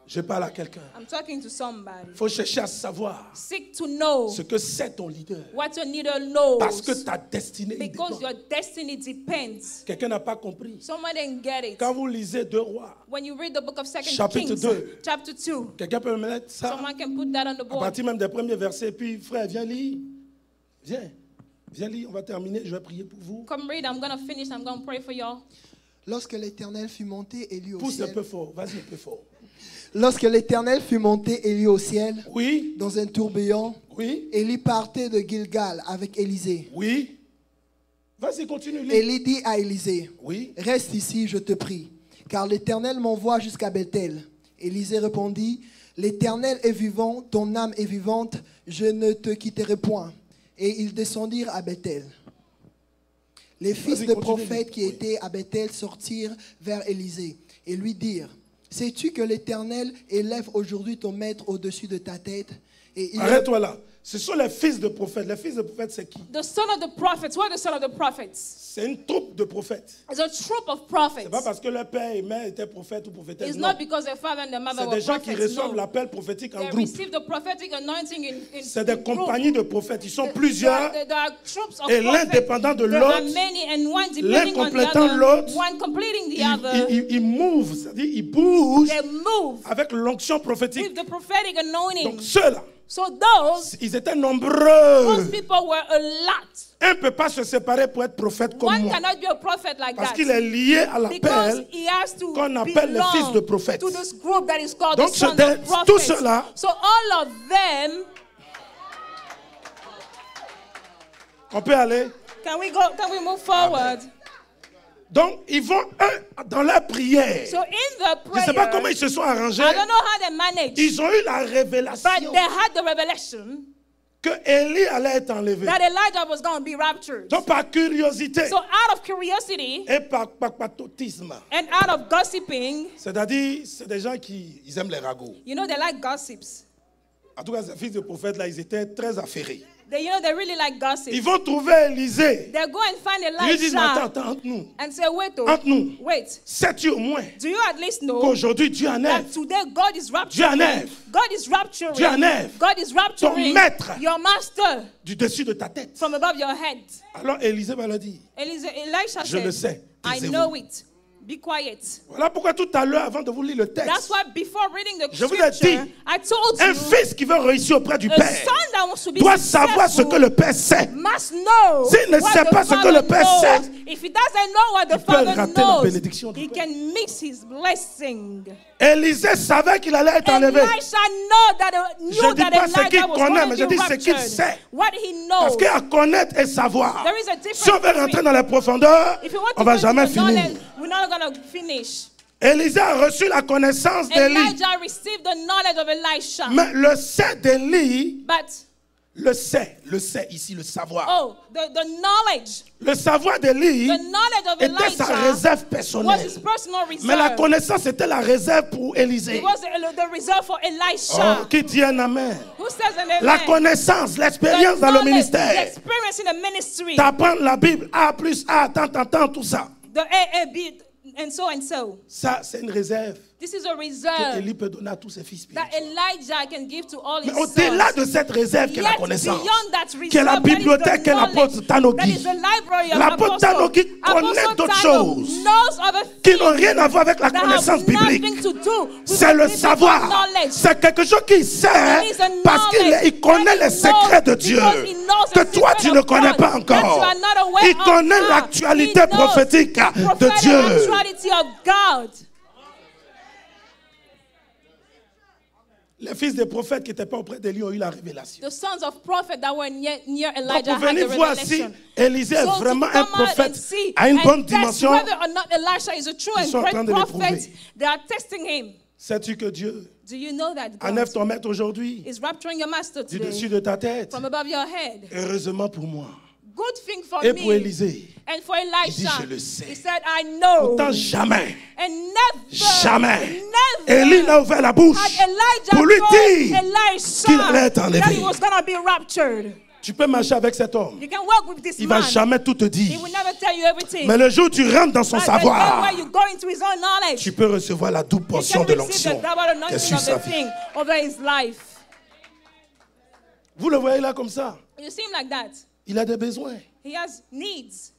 Speaker 4: Je parle à quelqu'un.
Speaker 1: I'm talking to somebody.
Speaker 4: Il faut chercher à savoir
Speaker 1: Seek to know
Speaker 4: ce que c'est ton leader.
Speaker 1: what your leader knows.
Speaker 4: Parce que ta destinée y
Speaker 1: Because
Speaker 4: dépend.
Speaker 1: your destiny depends.
Speaker 4: Quelqu'un n'a pas compris.
Speaker 1: Someone didn't get it.
Speaker 4: Quand vous lisez 2 Rois,
Speaker 1: When you read the book of 2
Speaker 4: Chapitre
Speaker 1: Kings,
Speaker 4: 2.
Speaker 1: chapter 2,
Speaker 4: quelqu'un peut me mettre ça
Speaker 1: someone can put that on the
Speaker 4: à
Speaker 1: board.
Speaker 4: partir même des premiers versets. Puis frère, viens lire. Viens lire, on va terminer, je vais prier pour vous.
Speaker 1: Come read. I'm going to finish. I'm going to pray for y'all.
Speaker 5: Lorsque l'Éternel fut monté, Élie au
Speaker 4: Pousse un
Speaker 5: ciel.
Speaker 4: peu fort, vas-y un peu fort.
Speaker 5: Lorsque l'Éternel fut monté, Élie au ciel,
Speaker 4: Oui,
Speaker 5: dans un tourbillon,
Speaker 4: oui,
Speaker 5: Élie partait de Gilgal avec Élisée.
Speaker 4: oui. Vas-y, continue, lis.
Speaker 5: Élie dit à Élisée,
Speaker 4: Oui,
Speaker 5: reste ici, je te prie, car l'Éternel m'envoie jusqu'à Bethel. Élisée répondit, l'Éternel est vivant, ton âme est vivante, je ne te quitterai point. Et ils descendirent à Bethel. Les fils
Speaker 4: Vas-y,
Speaker 5: de
Speaker 4: continue.
Speaker 5: prophètes qui
Speaker 4: Oui.
Speaker 5: étaient à Bethel sortirent vers Élisée et lui dirent, sais-tu que l'Éternel élève aujourd'hui ton maître au-dessus de ta tête? Et il
Speaker 4: arrête-toi là. Ce sont les fils de prophètes. Les fils de prophètes, c'est qui?
Speaker 1: The son of the prophets. What are the son of the prophets?
Speaker 4: C'est une troupe de prophètes.
Speaker 1: It's a troop of
Speaker 4: C'est
Speaker 1: prophets.
Speaker 4: pas parce que leur père et mère étaient prophètes ou prophétesses.
Speaker 1: It's
Speaker 4: Non.
Speaker 1: not because their father and their mother
Speaker 4: C'est
Speaker 1: were
Speaker 4: des gens qui
Speaker 1: prophets.
Speaker 4: reçoivent
Speaker 1: No.
Speaker 4: l'appel prophétique en
Speaker 1: They
Speaker 4: groupe.
Speaker 1: receive the prophetic anointing in
Speaker 4: C'est des
Speaker 1: in group.
Speaker 4: compagnies de prophètes. Ils sont
Speaker 1: There
Speaker 4: plusieurs.
Speaker 1: are troops of
Speaker 4: Et l'un
Speaker 1: prophets.
Speaker 4: dépendant de
Speaker 1: There are
Speaker 4: l'autre,
Speaker 1: many, and one
Speaker 4: l'un
Speaker 1: depending on the
Speaker 4: complétant
Speaker 1: other,
Speaker 4: l'autre,
Speaker 1: one completing the other.
Speaker 4: Ils mouvent, c'est-à-dire ils bougent
Speaker 1: They move
Speaker 4: avec l'onction prophétique.
Speaker 1: with the prophetic anointing.
Speaker 4: Donc ceux-là,
Speaker 1: So those
Speaker 4: ils étaient nombreux.
Speaker 1: people were a lot.
Speaker 4: Un ne peut pas se séparer pour être prophète comme
Speaker 1: One
Speaker 4: moi.
Speaker 1: cannot be a prophet like
Speaker 4: Parce
Speaker 1: that.
Speaker 4: qu'il est lié à
Speaker 1: Because
Speaker 4: l'appel
Speaker 1: he has to
Speaker 4: qu'on appelle les fils de
Speaker 1: belong
Speaker 4: prophètes.
Speaker 1: to this group that is called
Speaker 4: Donc,
Speaker 1: the sons
Speaker 4: c'était-
Speaker 1: of prophets.
Speaker 4: tout cela-
Speaker 1: So all of them,
Speaker 4: On peut aller.
Speaker 1: can we move forward?
Speaker 4: Donc, ils vont, eux, dans leur prière.
Speaker 1: So in the
Speaker 4: Je ne
Speaker 1: prayer,
Speaker 4: sais pas comment ils se sont arrangés.
Speaker 1: I don't know how they managed,
Speaker 4: Ils ont eu la révélation
Speaker 1: but they had the revelation
Speaker 4: que Élie allait être enlevé.
Speaker 1: that Elijah was going to be raptured.
Speaker 4: Donc, par curiosité
Speaker 1: So out of curiosity
Speaker 4: et par patotisme.
Speaker 1: and out of gossiping,
Speaker 4: C'est-à-dire, c'est des gens qui ils aiment les ragots.
Speaker 1: you know, they like gossips.
Speaker 4: En tout cas, ces fils de prophètes, là, ils étaient très affairés.
Speaker 1: They really like gossip.
Speaker 4: Ils vont trouver Élisée.
Speaker 1: They go and find
Speaker 4: Ils lui disent, mais
Speaker 1: Elisha
Speaker 4: attends, entre nous.
Speaker 1: and say, wait,
Speaker 4: Entre nous.
Speaker 1: wait.
Speaker 4: Sais-tu au moins
Speaker 1: Do you at least know
Speaker 4: qu'aujourd'hui, Dieu
Speaker 1: that
Speaker 4: enlève
Speaker 1: today God is
Speaker 4: Dieu
Speaker 1: rapturing?
Speaker 4: enlève.
Speaker 1: God is rapturing.
Speaker 4: Dieu enlève
Speaker 1: God is rapturing
Speaker 4: ton maître
Speaker 1: your master
Speaker 4: du dessus de ta tête.
Speaker 1: from above your head.
Speaker 4: Alors Élisée va leur dire,
Speaker 1: Elisha
Speaker 4: je
Speaker 1: said,
Speaker 4: le sais,
Speaker 1: I
Speaker 4: taisez-vous.
Speaker 1: know it. Be quiet.
Speaker 4: Voilà pourquoi tout à l'heure, avant de vous lire le
Speaker 1: That's
Speaker 4: texte,
Speaker 1: why before reading the
Speaker 4: Je vous ai
Speaker 1: scripture,
Speaker 4: dit,
Speaker 1: I told
Speaker 4: un
Speaker 1: you
Speaker 4: fils qui veut réussir auprès du
Speaker 1: a
Speaker 4: Père
Speaker 1: son that wants to be
Speaker 4: doit savoir ce que le Père sait.
Speaker 1: must know
Speaker 4: S'il ne
Speaker 1: what
Speaker 4: sait
Speaker 1: the
Speaker 4: pas ce que
Speaker 1: Father
Speaker 4: le Père
Speaker 1: knows.
Speaker 4: sait,
Speaker 1: If he doesn't know what the
Speaker 4: il peut
Speaker 1: Father
Speaker 4: rater la
Speaker 1: knows,
Speaker 4: bénédiction du
Speaker 1: he
Speaker 4: Père.
Speaker 1: can miss his blessing.
Speaker 4: Élisée savait qu'il allait être enlevé.
Speaker 1: Elisha knew that
Speaker 4: Je dis pas ce qu'il
Speaker 1: Elijah was
Speaker 4: connaît,
Speaker 1: going
Speaker 4: mais
Speaker 1: to
Speaker 4: je
Speaker 1: be
Speaker 4: dis ce qu'il
Speaker 1: raptured.
Speaker 4: sait.
Speaker 1: What he
Speaker 4: Parce
Speaker 1: knows.
Speaker 4: qu'à connaître et savoir,
Speaker 1: There is a difference
Speaker 4: si on veut rentrer
Speaker 1: between-
Speaker 4: dans les profondeurs,
Speaker 1: If you want
Speaker 4: on
Speaker 1: to
Speaker 4: va
Speaker 1: go
Speaker 4: jamais
Speaker 1: into the knowledge,
Speaker 4: finir.
Speaker 1: we're not going to finish.
Speaker 4: Élisée a reçu la connaissance d'Élie.
Speaker 1: Elijah received the knowledge of Elisha.
Speaker 4: Mais le sait d'Élie,
Speaker 1: But,
Speaker 4: le sait ici, le savoir.
Speaker 1: oh, the knowledge,
Speaker 4: Le savoir d'Élie
Speaker 1: the knowledge of
Speaker 4: était sa
Speaker 1: Elijah
Speaker 4: réserve
Speaker 1: was
Speaker 4: personnelle.
Speaker 1: his personal reserve.
Speaker 4: Mais la connaissance était la réserve pour Élisée.
Speaker 1: It was the reserve for Elisha.
Speaker 4: Oh, qui dit un amen?
Speaker 1: Who says an amen?
Speaker 4: La connaissance,
Speaker 1: The
Speaker 4: l'expérience dans le
Speaker 1: knowledge, the
Speaker 4: ministère.
Speaker 1: experience in the ministry.
Speaker 4: T'apprends la Bible, A plus A, tant, tout ça.
Speaker 1: The A, B, and so and so.
Speaker 4: Ça, c'est une réserve
Speaker 1: This is a
Speaker 4: que
Speaker 1: reserve
Speaker 4: Élie peut donner à tous ses fils
Speaker 1: that
Speaker 4: spirituels.
Speaker 1: Elijah can give to all his
Speaker 4: Mais au-delà
Speaker 1: sons.
Speaker 4: de cette réserve qu'est la
Speaker 1: Yet
Speaker 4: connaissance,
Speaker 1: beyond that reserve,
Speaker 4: qui est la
Speaker 1: that is the
Speaker 4: bibliothèque qu'est l'apôtre
Speaker 1: knowledge,
Speaker 4: Tano
Speaker 1: that
Speaker 4: Guy.
Speaker 1: is the library of
Speaker 4: L'apôtre
Speaker 1: Apostle.
Speaker 4: Tano Guy connaît
Speaker 1: Apostle
Speaker 4: d'autres
Speaker 1: Tano
Speaker 4: choses
Speaker 1: knows other
Speaker 4: qui
Speaker 1: things
Speaker 4: n'ont rien à voir avec la
Speaker 1: that
Speaker 4: connaissance
Speaker 1: have
Speaker 4: biblique.
Speaker 1: nothing to do with
Speaker 4: C'est
Speaker 1: the
Speaker 4: le
Speaker 1: biblical
Speaker 4: savoir.
Speaker 1: knowledge.
Speaker 4: C'est quelque chose qu'il sait
Speaker 1: There is a
Speaker 4: parce qu'il
Speaker 1: knowledge
Speaker 4: connaît
Speaker 1: that
Speaker 4: les
Speaker 1: he
Speaker 4: secrets de
Speaker 1: knows
Speaker 4: Dieu
Speaker 1: because he knows
Speaker 4: que
Speaker 1: the
Speaker 4: toi
Speaker 1: secret
Speaker 4: tu ne
Speaker 1: of
Speaker 4: connais
Speaker 1: God
Speaker 4: pas
Speaker 1: that
Speaker 4: encore.
Speaker 1: you are not aware
Speaker 4: Il
Speaker 1: of
Speaker 4: connaît
Speaker 1: now.
Speaker 4: l'actualité
Speaker 1: He knows
Speaker 4: prophétique de
Speaker 1: prophetic
Speaker 4: Dieu.
Speaker 1: actuality of God.
Speaker 4: Les fils des prophètes qui n'étaient pas auprès d'Élie ont eu la révélation.
Speaker 1: The sons of prophets that were near
Speaker 4: Donc
Speaker 1: Elijah
Speaker 4: pour
Speaker 1: had
Speaker 4: venir
Speaker 1: the
Speaker 4: voir si
Speaker 1: revelation.
Speaker 4: Élisée est
Speaker 1: So to
Speaker 4: vraiment
Speaker 1: come
Speaker 4: un
Speaker 1: out and
Speaker 4: prophète
Speaker 1: see
Speaker 4: à une bonne
Speaker 1: and test
Speaker 4: dimension,
Speaker 1: whether or not Elisha is a true
Speaker 4: Ils
Speaker 1: and
Speaker 4: sont en train
Speaker 1: great
Speaker 4: de le
Speaker 1: prophet,
Speaker 4: prouver.
Speaker 1: they are testing him.
Speaker 4: sais-tu que Dieu
Speaker 1: Do you know that God
Speaker 4: enlève ton maître aujourd'hui
Speaker 1: is rapturing your master
Speaker 4: du
Speaker 1: today
Speaker 4: dessus de ta tête?
Speaker 1: from above your head?
Speaker 4: Heureusement pour moi.
Speaker 1: Good thing for
Speaker 4: Et pour
Speaker 1: me
Speaker 4: Élisée,
Speaker 1: and for
Speaker 4: dit,
Speaker 1: Elisha.
Speaker 4: je le sais.
Speaker 1: He said, I know.
Speaker 4: pourtant jamais,
Speaker 1: And never,
Speaker 4: jamais,
Speaker 1: never
Speaker 4: Élie n'a ouvert la bouche
Speaker 1: had Elijah
Speaker 4: pour lui
Speaker 1: told
Speaker 4: dire
Speaker 1: Elisha
Speaker 4: qu'il allait être
Speaker 1: that
Speaker 4: enlevé.
Speaker 1: he was going to be raptured.
Speaker 4: Tu peux marcher avec cet homme.
Speaker 1: You can work with this
Speaker 4: Il ne va
Speaker 1: man.
Speaker 4: jamais tout te
Speaker 1: He
Speaker 4: dire.
Speaker 1: will never tell you everything.
Speaker 4: Mais le jour où tu rentres dans son
Speaker 1: But the day
Speaker 4: savoir,
Speaker 1: where you go into his own knowledge,
Speaker 4: tu peux recevoir la double
Speaker 1: you
Speaker 4: portion
Speaker 1: can
Speaker 4: de
Speaker 1: receive the
Speaker 4: l'onction
Speaker 1: double
Speaker 4: qui est
Speaker 1: anointing
Speaker 4: sur
Speaker 1: of
Speaker 4: sa
Speaker 1: the
Speaker 4: vie.
Speaker 1: thing over his life.
Speaker 4: Vous le voyez là comme ça.
Speaker 1: You see him like that.
Speaker 4: Il a des besoins
Speaker 1: He has needs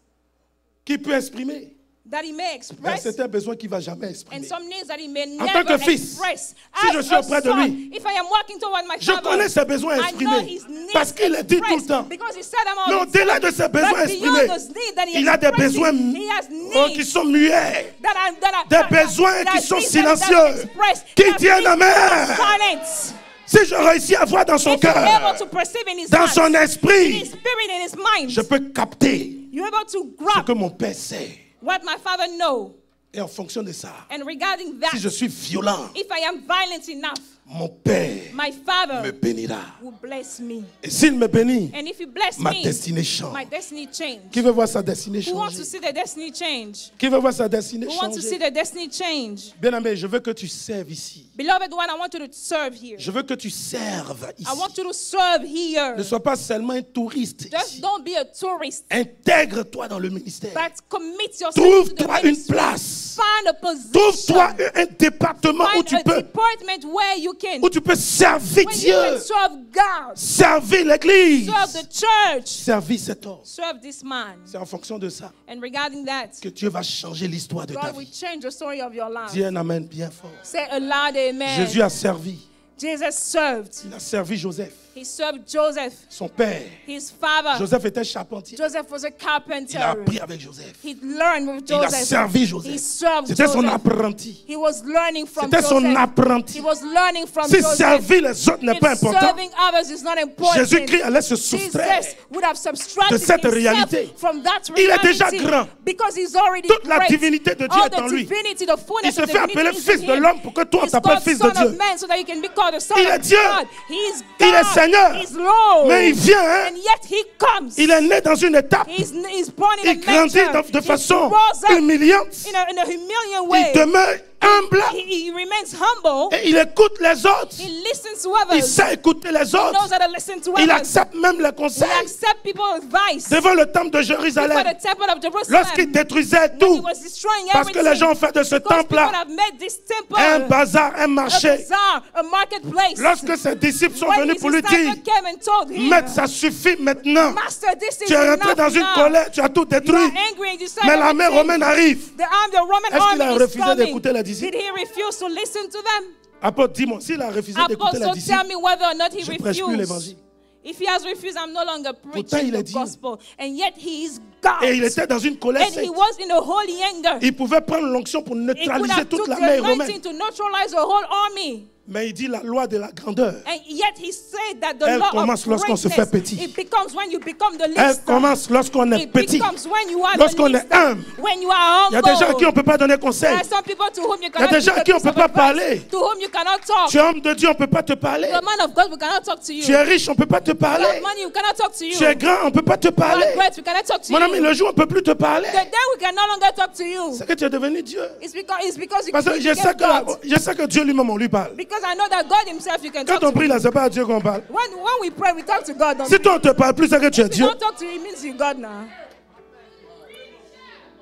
Speaker 4: qu'il peut exprimer.
Speaker 1: that he may
Speaker 4: Mais
Speaker 1: express
Speaker 4: c'est un besoin qu'il ne va jamais
Speaker 1: and
Speaker 4: exprimer.
Speaker 1: some needs that he may
Speaker 4: En
Speaker 1: never
Speaker 4: tant que fils,
Speaker 1: express.
Speaker 4: si
Speaker 1: As
Speaker 4: je suis
Speaker 1: a
Speaker 4: auprès de
Speaker 1: son,
Speaker 4: lui,
Speaker 1: if I am walking toward my
Speaker 4: Je
Speaker 1: father,
Speaker 4: connais ses besoins
Speaker 1: I know
Speaker 4: exprimés.
Speaker 1: his needs
Speaker 4: Parce qu'il le dit tout le
Speaker 1: expressed
Speaker 4: temps.
Speaker 1: because he said them all
Speaker 4: Mais
Speaker 1: the
Speaker 4: au-delà
Speaker 1: time.
Speaker 4: de ses besoins
Speaker 1: But beyond
Speaker 4: exprimés,
Speaker 1: those needs that he
Speaker 4: il a des
Speaker 1: expresses,
Speaker 4: besoins
Speaker 1: he has
Speaker 4: qui
Speaker 1: needs
Speaker 4: sont muets.
Speaker 1: that
Speaker 4: Des besoins qui sont silencieux,
Speaker 1: qui
Speaker 4: qui tiennent à main.
Speaker 1: silence.
Speaker 4: Si je réussis à voir dans son
Speaker 1: If you're
Speaker 4: cœur,
Speaker 1: able to perceive in his
Speaker 4: dans
Speaker 1: heart,
Speaker 4: son
Speaker 1: in
Speaker 4: esprit,
Speaker 1: his spirit, in his mind,
Speaker 4: je peux capter
Speaker 1: you're able to
Speaker 4: ce
Speaker 1: grab
Speaker 4: que mon Père sait.
Speaker 1: what my father knows.
Speaker 4: Et en fonction de ça,
Speaker 1: And regarding that,
Speaker 4: si je suis violent,
Speaker 1: if I am violent enough,
Speaker 4: mon Père
Speaker 1: my father
Speaker 4: me bénira.
Speaker 1: will bless me.
Speaker 4: Et s'il me bénit,
Speaker 1: And if you bless
Speaker 4: ma
Speaker 1: me,
Speaker 4: destinée change.
Speaker 1: my destiny change.
Speaker 4: Qui veut voir sa destinée
Speaker 1: Who wants to
Speaker 4: changer?
Speaker 1: see the destiny change?
Speaker 4: Qui veut voir sa destinée
Speaker 1: Who wants to see
Speaker 4: changer?
Speaker 1: the destiny change?
Speaker 4: Bien-aimé, je veux que tu serves ici.
Speaker 1: Beloved one, I want you to serve here.
Speaker 4: Je veux que tu serves ici.
Speaker 1: I want you to serve here.
Speaker 4: Ne sois pas seulement un touriste
Speaker 1: Just
Speaker 4: ici.
Speaker 1: don't be a tourist,
Speaker 4: Intègre-toi dans le ministère.
Speaker 1: but commit yourself to the
Speaker 4: Trouve-toi une
Speaker 1: ministry.
Speaker 4: place.
Speaker 1: Find a position.
Speaker 4: Trouve-toi un département où
Speaker 1: Find
Speaker 4: tu
Speaker 1: a
Speaker 4: peux,
Speaker 1: department where you can,
Speaker 4: servir
Speaker 1: when you
Speaker 4: Dieu,
Speaker 1: can serve God,
Speaker 4: servir l'église,
Speaker 1: serve the church,
Speaker 4: servir cet homme.
Speaker 1: serve this man.
Speaker 4: C'est en fonction de ça
Speaker 1: And regarding that,
Speaker 4: que Dieu va changer l'histoire de ta
Speaker 1: God will
Speaker 4: vie.
Speaker 1: change the story of your life.
Speaker 4: Dis un amen bien fort.
Speaker 1: Say a loud amen.
Speaker 4: Jésus a servi.
Speaker 1: Jesus served.
Speaker 4: Il a servi Joseph.
Speaker 1: He served Joseph.
Speaker 4: Son père.
Speaker 1: His father.
Speaker 4: Joseph était charpentier.
Speaker 1: Joseph was a carpenter.
Speaker 4: Il a appris avec Joseph.
Speaker 1: He learned with
Speaker 4: Il a
Speaker 1: Joseph.
Speaker 4: servi
Speaker 1: He
Speaker 4: Joseph.
Speaker 1: served
Speaker 4: C'était son
Speaker 1: Joseph.
Speaker 4: apprenti.
Speaker 1: He was learning from
Speaker 4: C'était son
Speaker 1: Joseph.
Speaker 4: apprenti.
Speaker 1: He was learning from
Speaker 4: Si
Speaker 1: Joseph.
Speaker 4: servir les autres n'est
Speaker 1: If
Speaker 4: pas important,
Speaker 1: serving others is not important,
Speaker 4: Jésus-Christ allait se soustraire
Speaker 1: Jesus would have subtracted
Speaker 4: de cette
Speaker 1: himself
Speaker 4: réalité.
Speaker 1: from that
Speaker 4: Il est
Speaker 1: reality
Speaker 4: déjà grand.
Speaker 1: because he's already
Speaker 4: Toute la
Speaker 1: great.
Speaker 4: divinité de Dieu
Speaker 1: All
Speaker 4: est en
Speaker 1: the
Speaker 4: lui.
Speaker 1: divinity, the fullness
Speaker 4: Il se
Speaker 1: of
Speaker 4: fait
Speaker 1: divinity
Speaker 4: appeler
Speaker 1: is
Speaker 4: fils
Speaker 1: in
Speaker 4: de
Speaker 1: him.
Speaker 4: l'homme pour que toi on
Speaker 1: He's
Speaker 4: t'appelle
Speaker 1: called
Speaker 4: fils de
Speaker 1: son
Speaker 4: Dieu.
Speaker 1: of man so that you can be called the son
Speaker 4: Il est
Speaker 1: of
Speaker 4: Dieu.
Speaker 1: God. He is God.
Speaker 4: Il est Seigneur.
Speaker 1: He's Lord.
Speaker 4: Mais il vient, hein.
Speaker 1: And yet he comes.
Speaker 4: Il est né dans une étape.
Speaker 1: He's born in
Speaker 4: Il
Speaker 1: a
Speaker 4: grandit
Speaker 1: manger.
Speaker 4: de
Speaker 1: He
Speaker 4: façon
Speaker 1: grows up
Speaker 4: humiliante.
Speaker 1: in a humiliant way.
Speaker 4: Il demeure humble
Speaker 1: He remains humble.
Speaker 4: et il écoute les autres.
Speaker 1: He listens to
Speaker 4: Il
Speaker 1: others.
Speaker 4: sait écouter les
Speaker 1: He knows
Speaker 4: autres.
Speaker 1: how to listen to
Speaker 4: Il
Speaker 1: others.
Speaker 4: accepte même les
Speaker 1: He
Speaker 4: conseils.
Speaker 1: accepts people's advice.
Speaker 4: Devant le temple de
Speaker 1: Before
Speaker 4: Jérusalem,
Speaker 1: the temple of Jerusalem,
Speaker 4: lorsqu'il détruisait
Speaker 1: when he
Speaker 4: tout,
Speaker 1: was destroying
Speaker 4: parce que
Speaker 1: everything,
Speaker 4: les gens ont fait de ce
Speaker 1: because people
Speaker 4: temple-là
Speaker 1: have made this temple
Speaker 4: un bazar, un
Speaker 1: a
Speaker 4: marché.
Speaker 1: bazaar, a marketplace.
Speaker 4: Lorsque ses disciples sont
Speaker 1: When
Speaker 4: venus
Speaker 1: his
Speaker 4: pour lui dire,
Speaker 1: disciples came and told him,
Speaker 4: Maître, ça suffit maintenant.
Speaker 1: Master, this is
Speaker 4: Tu es rentré
Speaker 1: enough
Speaker 4: dans une
Speaker 1: now.
Speaker 4: colère, tu as tout
Speaker 1: You
Speaker 4: détruit.
Speaker 1: are angry and you said
Speaker 4: Mais l'armée
Speaker 1: everything.
Speaker 4: romaine arrive.
Speaker 1: The Roman
Speaker 4: Est-ce qu'il a
Speaker 1: army is
Speaker 4: refusé
Speaker 1: coming.
Speaker 4: d'écouter les disciples?
Speaker 1: Did he refuse to listen to them?
Speaker 4: Apôtre, dis-moi, s'il a refusé d'écouter les
Speaker 1: Apostle,
Speaker 4: disciples,
Speaker 1: tell me whether or not he
Speaker 4: je prêche plus
Speaker 1: refused.
Speaker 4: l'évangile.
Speaker 1: If he has refused, I'm no longer
Speaker 4: Pourtant,
Speaker 1: preaching
Speaker 4: il a
Speaker 1: the
Speaker 4: dit.
Speaker 1: gospel. And yet he is God.
Speaker 4: Et il était dans une colère
Speaker 1: And he
Speaker 4: sainte.
Speaker 1: was in a holy anger.
Speaker 4: Il pouvait prendre l'onction pour
Speaker 1: He could
Speaker 4: neutraliser
Speaker 1: have
Speaker 4: toute
Speaker 1: took the
Speaker 4: l'armée romaine.
Speaker 1: anointing to neutralize the whole army.
Speaker 4: Mais il dit la loi de la grandeur.
Speaker 1: And yet he said that the
Speaker 4: Elle
Speaker 1: law
Speaker 4: commence
Speaker 1: of
Speaker 4: lorsqu'on se fait
Speaker 1: greatness,
Speaker 4: petit.
Speaker 1: it becomes when you become the
Speaker 4: Elle
Speaker 1: least.
Speaker 4: commence lorsqu'on est
Speaker 1: It
Speaker 4: petit.
Speaker 1: becomes when you are
Speaker 4: Lorsqu'on
Speaker 1: the
Speaker 4: est
Speaker 1: least.
Speaker 4: humble.
Speaker 1: When you are
Speaker 4: Il y a
Speaker 1: humble.
Speaker 4: des gens à qui on ne peut pas donner conseil.
Speaker 1: There are some people to whom you
Speaker 4: Il y a
Speaker 1: cannot
Speaker 4: des gens
Speaker 1: give
Speaker 4: à qui on
Speaker 1: a
Speaker 4: ne peut
Speaker 1: piece
Speaker 4: pas
Speaker 1: of advice,
Speaker 4: parler.
Speaker 1: to whom you cannot talk.
Speaker 4: Tu es homme de Dieu, on ne peut pas te parler.
Speaker 1: You're a man of God, we cannot talk to you.
Speaker 4: Tu es riche, on ne peut pas te
Speaker 1: You
Speaker 4: parler.
Speaker 1: have money, we cannot talk to you.
Speaker 4: Tu es grand, on ne peut pas te
Speaker 1: You
Speaker 4: parler.
Speaker 1: are great, we cannot talk to
Speaker 4: Mon ami,
Speaker 1: you.
Speaker 4: le jour où on ne peut plus te parler,
Speaker 1: The day we can no longer talk to you.
Speaker 4: c'est que tu es devenu Dieu.
Speaker 1: It's because you
Speaker 4: Parce que
Speaker 1: became God.
Speaker 4: je sais que Dieu lui-même, on lui parle.
Speaker 1: Because I know that God himself, you can
Speaker 4: Quand
Speaker 1: talk
Speaker 4: on
Speaker 1: to.
Speaker 4: prie là, c'est pas à Dieu qu'on parle.
Speaker 1: When we pray, we talk to God. Don't
Speaker 4: Si toi on ne te parle plus, c'est que tu es
Speaker 1: we?
Speaker 4: Dieu.
Speaker 1: Don't talk to him, it means you're God now.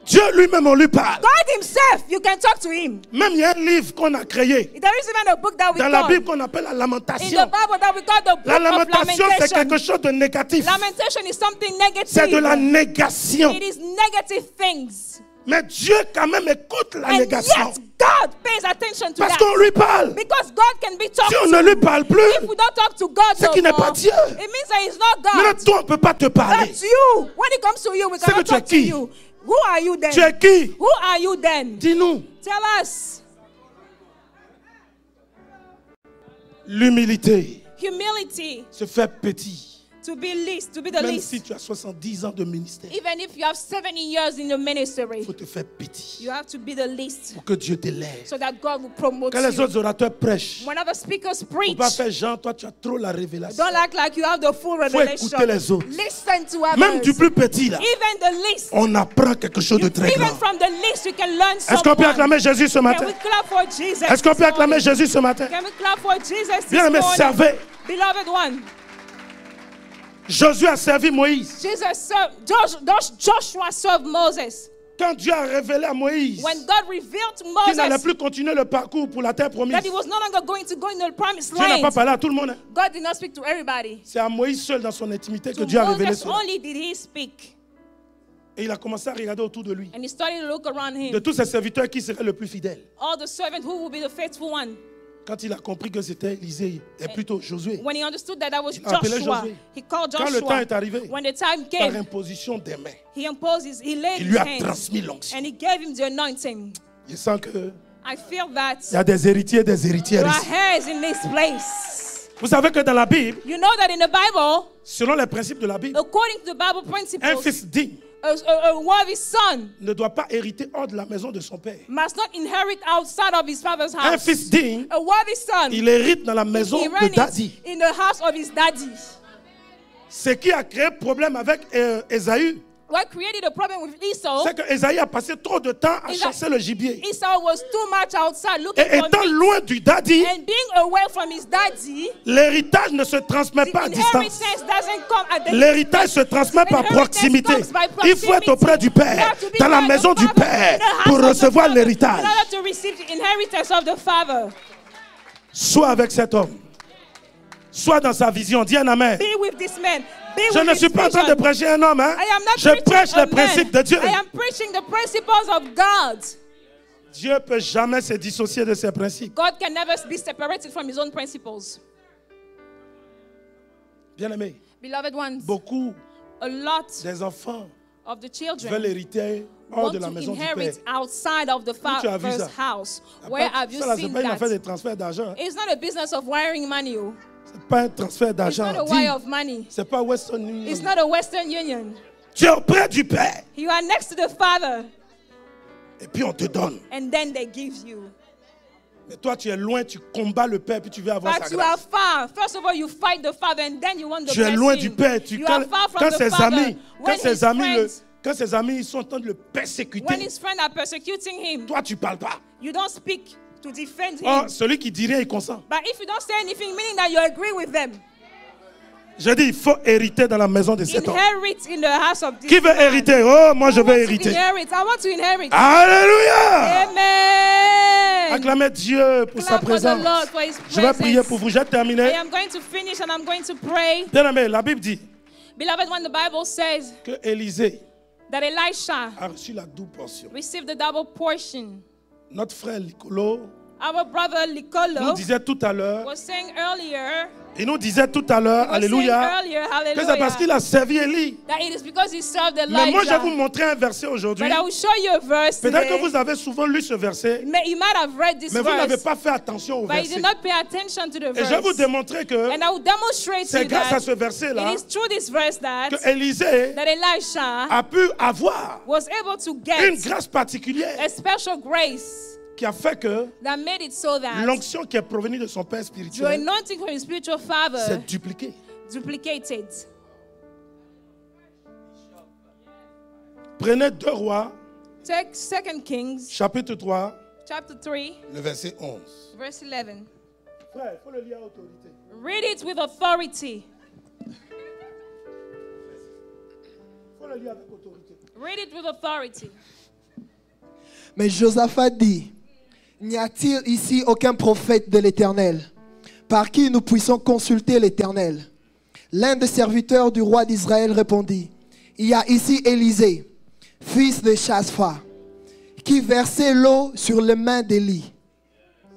Speaker 4: Dieu lui-même, on lui parle.
Speaker 1: God himself, you can talk to him.
Speaker 4: Même il y a un livre qu'on a créé
Speaker 1: There is even a book that we
Speaker 4: dans la
Speaker 1: call,
Speaker 4: Bible qu'on appelle la
Speaker 1: in the
Speaker 4: lamentation.
Speaker 1: Bible that we call the book
Speaker 4: La
Speaker 1: of
Speaker 4: lamentation, c'est quelque
Speaker 1: lamentation.
Speaker 4: chose de négatif.
Speaker 1: Lamentation is something negative.
Speaker 4: C'est de la négation.
Speaker 1: It is negative things.
Speaker 4: Mais Dieu quand même écoute la
Speaker 1: And
Speaker 4: négation.
Speaker 1: yet God pays attention to
Speaker 4: Parce
Speaker 1: that.
Speaker 4: qu'on lui parle.
Speaker 1: Because God can be talked
Speaker 4: Si on
Speaker 1: to.
Speaker 4: ne lui parle plus,
Speaker 1: If we don't talk to God
Speaker 4: c'est
Speaker 1: no
Speaker 4: qu'il n'est
Speaker 1: more,
Speaker 4: pas Dieu.
Speaker 1: it means that he's not God.
Speaker 4: Maintenant, toi, on ne peut pas te parler.
Speaker 1: That's you. When it comes to you, we
Speaker 4: C'est que
Speaker 1: cannot
Speaker 4: tu es
Speaker 1: talk to
Speaker 4: qui?
Speaker 1: you. Who are you then?
Speaker 4: Tu es qui?
Speaker 1: Who are you then?
Speaker 4: Dis-nous.
Speaker 1: Tell us.
Speaker 4: L'humilité
Speaker 1: Humility,
Speaker 4: se fait petit.
Speaker 1: to be least, to be the
Speaker 4: Même
Speaker 1: least.
Speaker 4: si tu as 70 ans de ministère,
Speaker 1: Even if you have 70 years in the ministry,
Speaker 4: il faut te faire petit
Speaker 1: you have to be the least
Speaker 4: pour que Dieu t'élève.
Speaker 1: so that God will promote
Speaker 4: Quand les
Speaker 1: you.
Speaker 4: autres orateurs prêchent,
Speaker 1: When other speakers
Speaker 4: il ne
Speaker 1: preach,
Speaker 4: faut pas faire Jean, toi tu as trop la révélation.
Speaker 1: don't act like you have the full
Speaker 4: Faut
Speaker 1: revelation.
Speaker 4: écouter les autres.
Speaker 1: Listen to others.
Speaker 4: Même du plus petit là,
Speaker 1: Even the least.
Speaker 4: on apprend quelque chose de très
Speaker 1: Even
Speaker 4: grand.
Speaker 1: from the least, you can learn
Speaker 4: Est-ce qu'on peut
Speaker 1: someone.
Speaker 4: acclamer Jésus ce
Speaker 1: Can
Speaker 4: matin?
Speaker 1: we clap for Jesus?
Speaker 4: Est-ce qu'on peut
Speaker 1: this
Speaker 4: acclamer
Speaker 1: morning?
Speaker 4: Jésus ce matin?
Speaker 1: Can we clap for Jesus this
Speaker 4: Bien aimé,
Speaker 1: morning?
Speaker 4: servez.
Speaker 1: Beloved one,
Speaker 4: Josué a servi Moïse.
Speaker 1: Joshua served Moses.
Speaker 4: Quand Dieu a révélé à Moïse
Speaker 1: When God revealed to
Speaker 4: qu'il n'allait
Speaker 1: Moses
Speaker 4: plus continuer le parcours pour la terre promise,
Speaker 1: that he was no longer going to go into the promised
Speaker 4: Dieu n'a pas
Speaker 1: land,
Speaker 4: parlé à tout le monde.
Speaker 1: God did not speak to everybody.
Speaker 4: C'est à Moïse seul dans son intimité que
Speaker 1: To
Speaker 4: Dieu a révélé
Speaker 1: Moses
Speaker 4: cela.
Speaker 1: only did he speak.
Speaker 4: Et il a commencé à regarder autour de lui.
Speaker 1: And he started to look around
Speaker 4: De
Speaker 1: him.
Speaker 4: tous ses serviteurs, qui serait le plus fidèle?
Speaker 1: All the servants, who will be the faithful one?
Speaker 4: Quand il a compris que c'était Élisée, et plutôt Josué,
Speaker 1: When he understood that was
Speaker 4: Il a appelé
Speaker 1: Joshua,
Speaker 4: Josué.
Speaker 1: he called
Speaker 4: Quand le temps
Speaker 1: Joshua.
Speaker 4: est arrivé,
Speaker 1: When the time
Speaker 4: par
Speaker 1: came,
Speaker 4: imposition des mains,
Speaker 1: he laid
Speaker 4: il
Speaker 1: his
Speaker 4: lui a
Speaker 1: hands
Speaker 4: transmis l'onction.
Speaker 1: and he gave him the anointing.
Speaker 4: Je sens qu'il
Speaker 1: I feel that
Speaker 4: y a des héritiers et des héritières
Speaker 1: there are
Speaker 4: ici.
Speaker 1: heirs in this place.
Speaker 4: Vous savez que dans la Bible,
Speaker 1: You know that in the Bible,
Speaker 4: selon les principes de la Bible,
Speaker 1: according to the Bible
Speaker 4: un
Speaker 1: principles,
Speaker 4: fils digne
Speaker 1: a worthy son
Speaker 4: ne doit pas hériter hors de la maison de son père.
Speaker 1: must not inherit outside of his father's
Speaker 4: Un
Speaker 1: house.
Speaker 4: fils digne,
Speaker 1: A worthy son,
Speaker 4: il hérite dans la maison
Speaker 1: he
Speaker 4: de
Speaker 1: ran
Speaker 4: Daddy.
Speaker 1: it in the house of his daddy.
Speaker 4: Ce qui a créé problème avec Ésaü,
Speaker 1: What created a problem with Esau?
Speaker 4: c'est que Ésaü a passé trop de temps à
Speaker 1: Is that-
Speaker 4: chasser le gibier.
Speaker 1: Esau was too much outside looking
Speaker 4: Et
Speaker 1: for
Speaker 4: étant
Speaker 1: meat.
Speaker 4: loin du Daddy,
Speaker 1: And being away from his daddy,
Speaker 4: l'héritage ne se transmet
Speaker 1: the
Speaker 4: pas à distance.
Speaker 1: inheritance doesn't come at the
Speaker 4: L'héritage se transmet par
Speaker 1: Inheritance
Speaker 4: proximité.
Speaker 1: comes by
Speaker 4: Il faut être auprès du
Speaker 1: You
Speaker 4: Père,
Speaker 1: have to be
Speaker 4: dans la
Speaker 1: by the
Speaker 4: maison du
Speaker 1: Father,
Speaker 4: Père,
Speaker 1: in the house
Speaker 4: pour
Speaker 1: of the
Speaker 4: recevoir
Speaker 1: Father,
Speaker 4: l'héritage.
Speaker 1: in order to receive the inheritance of the Father.
Speaker 4: Sois avec cet homme. Sois dans sa vision. Dis un amen.
Speaker 1: Be with this man. Be
Speaker 4: Je
Speaker 1: with
Speaker 4: ne
Speaker 1: this
Speaker 4: suis pas en train de
Speaker 1: vision.
Speaker 4: prêcher un homme. Hein?
Speaker 1: I am not
Speaker 4: Je
Speaker 1: preaching
Speaker 4: prêche
Speaker 1: a
Speaker 4: les principes de
Speaker 1: man.
Speaker 4: Dieu.
Speaker 1: I am preaching the principles of God.
Speaker 4: Dieu ne peut jamais se dissocier de ses principes.
Speaker 1: God can never be separated from his own principles.
Speaker 4: Bien-aimés,
Speaker 1: Beloved ones,
Speaker 4: beaucoup
Speaker 1: a lot
Speaker 4: des enfants
Speaker 1: of the
Speaker 4: veulent
Speaker 1: children
Speaker 4: hériter hors
Speaker 1: want
Speaker 4: de la
Speaker 1: to
Speaker 4: maison du Père.
Speaker 1: inherit outside of the
Speaker 4: tu as vu
Speaker 1: father's
Speaker 4: ça?
Speaker 1: house. Where have you
Speaker 4: Ça, là, c'est
Speaker 1: seen
Speaker 4: pas une affaire
Speaker 1: that?
Speaker 4: de transfert d'argent.
Speaker 1: It's not a business of wiring money. Oh.
Speaker 4: C'est pas un transfert
Speaker 1: It's
Speaker 4: d'argent.
Speaker 1: not a
Speaker 4: Dis,
Speaker 1: wire of money.
Speaker 4: c'est pas Western Union.
Speaker 1: It's not a Western Union.
Speaker 4: Tu es auprès du Père.
Speaker 1: You are next to the Father,
Speaker 4: Et puis on te donne.
Speaker 1: and then they give you.
Speaker 4: Mais toi, tu es loin, tu combats le Père, puis tu veux avoir
Speaker 1: But
Speaker 4: sa
Speaker 1: you are
Speaker 4: grâce.
Speaker 1: far. First of all, you fight the Father, and then you want the
Speaker 4: Tu es
Speaker 1: blessing.
Speaker 4: loin du Père.
Speaker 1: You are far from
Speaker 4: Quand
Speaker 1: the
Speaker 4: ses
Speaker 1: Father.
Speaker 4: amis,
Speaker 1: When his friends,
Speaker 4: quand ses amis ils sont en train de le
Speaker 1: when
Speaker 4: persécuter,
Speaker 1: his friends are persecuting him,
Speaker 4: toi, tu parles pas.
Speaker 1: you don't speak to defend him.
Speaker 4: Oh, celui qui dit rien, il consent.
Speaker 1: But if you don't say anything, meaning that you agree with them,
Speaker 4: Je dis, il faut hériter dans la maison de cet homme.
Speaker 1: inherit in the house of this
Speaker 4: Qui veut
Speaker 1: man.
Speaker 4: hériter? Oh, moi, je
Speaker 1: I want
Speaker 4: veux
Speaker 1: to
Speaker 4: hériter.
Speaker 1: inherit. I want to inherit.
Speaker 4: Alléluia!
Speaker 1: Amen.
Speaker 4: Acclamez Dieu pour sa
Speaker 1: Clap for the
Speaker 4: présence.
Speaker 1: Lord for his
Speaker 4: Je vais prier
Speaker 1: presence.
Speaker 4: pour vous. J'ai
Speaker 1: I
Speaker 4: terminé.
Speaker 1: am going to finish and I'm going to pray.
Speaker 4: Bien aimé, la Bible dit
Speaker 1: Beloved, when the Bible says
Speaker 4: que Élisée
Speaker 1: that Elisha
Speaker 4: a reçu la double portion.
Speaker 1: received the double portion,
Speaker 4: Notre frère Nicolo
Speaker 1: our brother
Speaker 4: nous
Speaker 1: Licolo
Speaker 4: disait tout à l'heure,
Speaker 1: was saying earlier,
Speaker 4: il nous disait tout à l'heure,
Speaker 1: was saying
Speaker 4: alléluia,
Speaker 1: earlier,
Speaker 4: que c'est parce
Speaker 1: hallelujah,
Speaker 4: qu'il a servi Élie.
Speaker 1: that it is because he served
Speaker 4: Mais moi, je vais vous
Speaker 1: Elijah.
Speaker 4: montrer un verset aujourd'hui.
Speaker 1: But I will show you a verse
Speaker 4: Peut-être que
Speaker 1: today.
Speaker 4: vous avez souvent lu ce verset,
Speaker 1: You might have read this
Speaker 4: mais vous n'avez
Speaker 1: verse,
Speaker 4: pas fait attention au
Speaker 1: but you
Speaker 4: verset.
Speaker 1: did not pay attention to the
Speaker 4: Et je vais vous
Speaker 1: verse.
Speaker 4: démontrer que
Speaker 1: And I will demonstrate to
Speaker 4: c'est
Speaker 1: you
Speaker 4: grâce à
Speaker 1: that
Speaker 4: ce verset-là
Speaker 1: it is through this verse that
Speaker 4: que Élisée
Speaker 1: Elisha
Speaker 4: a pu avoir
Speaker 1: was able to
Speaker 4: une
Speaker 1: get
Speaker 4: grâce particulière
Speaker 1: a special grace
Speaker 4: qui a fait que
Speaker 1: that made it so that
Speaker 4: l'onction qui est provenue de son Père
Speaker 1: the
Speaker 4: spirituel
Speaker 1: anointing from his spiritual
Speaker 4: s'est
Speaker 1: father
Speaker 4: dupliquée.
Speaker 1: duplicated.
Speaker 4: Prenez 2 Rois,
Speaker 1: Take 2 Kings
Speaker 4: chapitre 3,
Speaker 1: chapter 3,
Speaker 2: Le verset 11.
Speaker 1: verse 11.
Speaker 4: frère, il faut le lire à autorité.
Speaker 1: Read it with authority.
Speaker 4: Il faut le lire avec autorité.
Speaker 1: Read it with authority.
Speaker 5: Mais Josaphat dit, n'y a-t-il ici aucun prophète de l'Éternel, par qui nous puissions consulter l'Éternel? L'un des serviteurs du roi d'Israël répondit, il y a ici Élisée, fils de Shaphat, qui versait l'eau sur les mains d'Élie.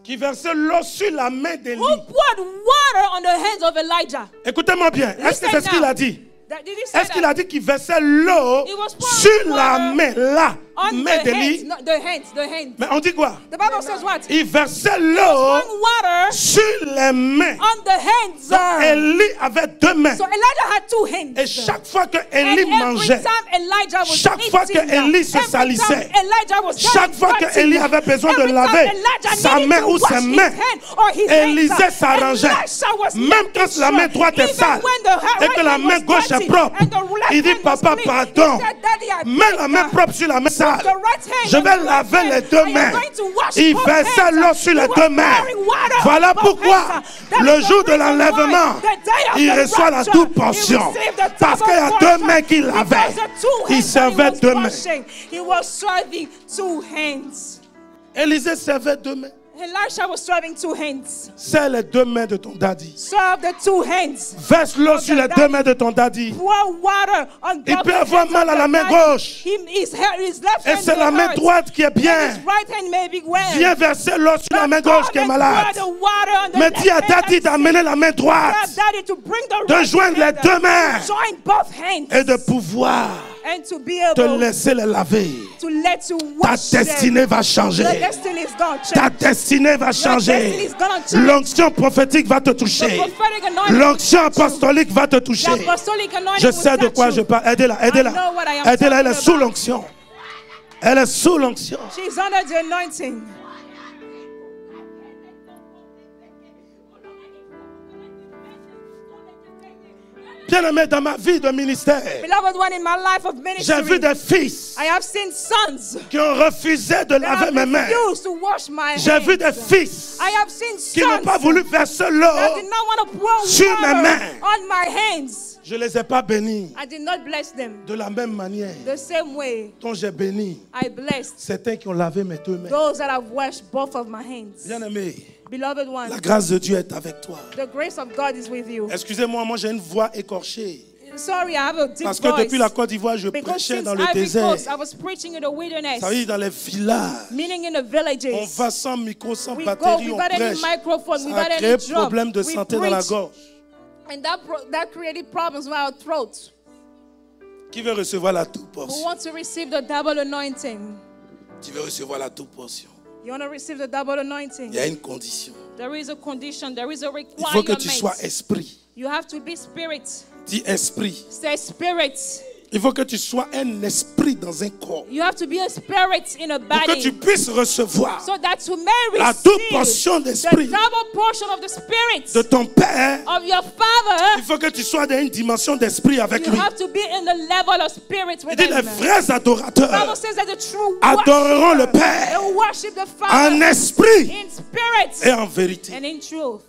Speaker 4: Qui versait l'eau sur la main d'Élie.
Speaker 1: Who poured water on the hands of Elijah?
Speaker 4: Écoutez-moi bien. Est-ce que c'est ce qu'il a dit?
Speaker 1: Did he say
Speaker 4: Est-ce qu'il
Speaker 1: that?
Speaker 4: a dit qu'il versait l'eau
Speaker 1: He was pouring
Speaker 4: sur la
Speaker 1: water
Speaker 4: main, là,
Speaker 1: on
Speaker 4: main
Speaker 1: the
Speaker 4: d'Élie?
Speaker 1: hands, no, the hands.
Speaker 4: Mais on dit quoi?
Speaker 1: The Bible says what?
Speaker 4: Il versait l'eau
Speaker 1: Pouring water
Speaker 4: sur les mains.
Speaker 1: on the hands.
Speaker 4: Donc Élie avait 2 mains.
Speaker 1: So Elijah had 2 hands.
Speaker 4: Et chaque fois que
Speaker 1: And
Speaker 4: Élie
Speaker 1: every
Speaker 4: mangeait,
Speaker 1: time Elijah was
Speaker 4: chaque fois que
Speaker 1: eating,
Speaker 4: Élie se
Speaker 1: every
Speaker 4: salissait,
Speaker 1: time Elijah was
Speaker 4: chaque
Speaker 1: getting
Speaker 4: fois que
Speaker 1: dirty,
Speaker 4: Élie avait besoin de
Speaker 1: every time
Speaker 4: laver
Speaker 1: Elijah
Speaker 4: sa
Speaker 1: needed
Speaker 4: main
Speaker 1: to
Speaker 4: ou
Speaker 1: wash
Speaker 4: ses
Speaker 1: his
Speaker 4: mains,
Speaker 1: hand or his
Speaker 4: Élisée
Speaker 1: hands,
Speaker 4: s'arrangeait.
Speaker 1: Elisha was
Speaker 4: Même
Speaker 1: making
Speaker 4: quand la
Speaker 1: sure,
Speaker 4: main droite est
Speaker 1: even
Speaker 4: sale
Speaker 1: when the
Speaker 4: et
Speaker 1: right
Speaker 4: que la
Speaker 1: hand
Speaker 4: main
Speaker 1: was
Speaker 4: gauche est
Speaker 1: dirty
Speaker 4: propre,
Speaker 1: and the left
Speaker 4: il dit,
Speaker 1: hand was
Speaker 4: papa,
Speaker 1: clean,
Speaker 4: pardon,
Speaker 1: he said, Daddy, I
Speaker 4: mets
Speaker 1: beg
Speaker 4: la main
Speaker 1: you.
Speaker 4: propre sur la main sale.
Speaker 1: The right hand
Speaker 4: Je
Speaker 1: and
Speaker 4: vais
Speaker 1: the left
Speaker 4: laver
Speaker 1: hand.
Speaker 4: les 2
Speaker 1: I am
Speaker 4: mains.
Speaker 1: going to wash
Speaker 4: Il
Speaker 1: both
Speaker 4: versait
Speaker 1: hands.
Speaker 4: l'eau sur les
Speaker 1: He was
Speaker 4: 2 mains.
Speaker 1: pouring water
Speaker 4: Voilà
Speaker 1: on both
Speaker 4: pourquoi
Speaker 1: hands. That
Speaker 4: le
Speaker 1: is the
Speaker 4: jour de
Speaker 1: reason
Speaker 4: l'enlèvement,
Speaker 1: why the day of
Speaker 4: il
Speaker 1: the
Speaker 4: reçoit la
Speaker 1: rapture,
Speaker 4: double
Speaker 1: he
Speaker 4: portion.
Speaker 1: received the
Speaker 4: Parce qu'il y a
Speaker 1: double
Speaker 4: 2
Speaker 1: portion.
Speaker 4: mains qu'il
Speaker 1: Because
Speaker 4: avait.
Speaker 1: the 2
Speaker 4: Il
Speaker 1: hands
Speaker 4: servait
Speaker 1: that he was
Speaker 4: 2 mains.
Speaker 1: washing, he was serving 2 hands.
Speaker 4: Élisée servait 2 mains.
Speaker 1: Elisha was serving 2 hands.
Speaker 4: C'est les 2 mains de ton daddy.
Speaker 1: Serve the 2 hands.
Speaker 4: Verse l'eau sur les 2 mains de ton daddy.
Speaker 1: Pour water on
Speaker 4: Il
Speaker 1: both
Speaker 4: peut avoir
Speaker 1: hands
Speaker 4: mal
Speaker 1: of
Speaker 4: à la
Speaker 1: the
Speaker 4: main
Speaker 1: daddy.
Speaker 4: gauche.
Speaker 1: His left
Speaker 4: Et
Speaker 1: hand
Speaker 4: c'est la
Speaker 1: may
Speaker 4: main
Speaker 1: hurt.
Speaker 4: droite qui est
Speaker 1: And his
Speaker 4: bien.
Speaker 1: right hand may be well.
Speaker 4: Viens verser l'eau sur la main gauche qui est malade. Mais dis à daddy d'amener la main droite, de joindre les 2 mains
Speaker 1: Join both hands.
Speaker 4: et de pouvoir
Speaker 1: And to be
Speaker 4: te
Speaker 1: able
Speaker 4: laisser les laver.
Speaker 1: to let you
Speaker 4: Ta
Speaker 1: wash them.
Speaker 4: destinée va
Speaker 1: The
Speaker 4: changer.
Speaker 1: destiny is going to
Speaker 4: Ta
Speaker 1: change.
Speaker 4: destinée va
Speaker 1: destiny
Speaker 4: changer.
Speaker 1: is gonna change.
Speaker 4: L'onction prophétique va te
Speaker 1: The
Speaker 4: toucher.
Speaker 1: prophetic anointing
Speaker 4: L'onction
Speaker 1: will touch you.
Speaker 4: apostolique va te toucher.
Speaker 1: The apostolic anointing
Speaker 4: Je
Speaker 1: will
Speaker 4: sais de
Speaker 1: touch
Speaker 4: quoi
Speaker 1: you.
Speaker 4: je parle. Aidez-la,
Speaker 1: I
Speaker 4: aidez-la.
Speaker 1: know what I am
Speaker 4: Aidez-la, elle est
Speaker 1: talking
Speaker 4: sous
Speaker 1: about.
Speaker 4: l'onction. Elle est sous l'onction.
Speaker 1: She's under the anointing.
Speaker 4: Bien-aimé, dans ma vie de ministère,
Speaker 1: Beloved one, in my life of
Speaker 4: j'ai vu
Speaker 1: ministry,
Speaker 4: des fils
Speaker 1: I have seen sons
Speaker 4: qui ont refusé de
Speaker 1: that
Speaker 4: laver
Speaker 1: have
Speaker 4: mes mains.
Speaker 1: refused to wash my
Speaker 4: J'ai vu des
Speaker 1: hands.
Speaker 4: fils
Speaker 1: I have seen
Speaker 4: qui n'ont
Speaker 1: sons
Speaker 4: pas voulu verser
Speaker 1: that
Speaker 4: l'eau.
Speaker 1: did not want to pour
Speaker 4: sur mes
Speaker 1: water
Speaker 4: mains.
Speaker 1: on my hands.
Speaker 4: Je ne les ai pas bénis
Speaker 1: I did not bless them
Speaker 4: de la même manière
Speaker 1: the same way
Speaker 4: dont j'ai béni
Speaker 1: I blessed
Speaker 4: certains qui ont lavé mes 2 mains.
Speaker 1: those that have washed both of my hands.
Speaker 4: Bien-aimé,
Speaker 1: Beloved one,
Speaker 4: la grâce de Dieu est avec toi.
Speaker 1: the grace of God is with you.
Speaker 4: Excusez-moi, moi j'ai une voix écorchée.
Speaker 1: Sorry, I have a deep
Speaker 4: Parce que
Speaker 1: voice.
Speaker 4: depuis la Côte d'Ivoire, je
Speaker 1: Because
Speaker 4: prêchais
Speaker 1: since
Speaker 4: dans le
Speaker 1: Ivory
Speaker 4: désert.
Speaker 1: Coast, I was preaching in the wilderness,
Speaker 4: Ça veut dire dans les villages.
Speaker 1: meaning in the villages.
Speaker 4: On va sans micro, sans
Speaker 1: We go
Speaker 4: batterie, on
Speaker 1: without any
Speaker 4: prêche.
Speaker 1: microphone,
Speaker 4: Ça
Speaker 1: without
Speaker 4: a créé
Speaker 1: any drum.
Speaker 4: problème de
Speaker 1: We
Speaker 4: santé dans la
Speaker 1: preach.
Speaker 4: gorge.
Speaker 1: And that created problems with our throats.
Speaker 4: Qui veut recevoir la toute
Speaker 1: Who
Speaker 4: portion?
Speaker 1: wants to receive the double anointing?
Speaker 2: Tu veux recevoir la toute portion.
Speaker 1: You want to receive the double anointing?
Speaker 2: Il y a une condition.
Speaker 1: There is a condition. There is a
Speaker 2: Il faut que
Speaker 1: requirement.
Speaker 2: tu sois esprit.
Speaker 1: You have to be spirit.
Speaker 2: Dis esprit.
Speaker 1: Say spirit.
Speaker 4: Il faut que tu sois un esprit dans un corps.
Speaker 1: You have to be a spirit in a
Speaker 4: Pour que
Speaker 1: body.
Speaker 4: tu puisses recevoir
Speaker 1: So that you may
Speaker 4: la
Speaker 1: receive
Speaker 4: toute portion
Speaker 1: the
Speaker 4: d'esprit
Speaker 1: double portion of the spirit
Speaker 4: de ton Père.
Speaker 1: of your Father.
Speaker 4: Il faut que tu sois dans une dimension d'esprit avec
Speaker 1: You
Speaker 4: lui.
Speaker 1: have to be in the level of spirit
Speaker 4: Il
Speaker 1: with
Speaker 4: dit les
Speaker 1: him.
Speaker 4: vrais
Speaker 1: The Bible
Speaker 4: adorateurs
Speaker 1: says that the true
Speaker 4: adoreront le
Speaker 1: worshiper,
Speaker 4: Père
Speaker 1: they will worship the
Speaker 4: en
Speaker 1: Father
Speaker 4: esprit
Speaker 1: in spirit
Speaker 4: et en vérité.
Speaker 1: and in truth.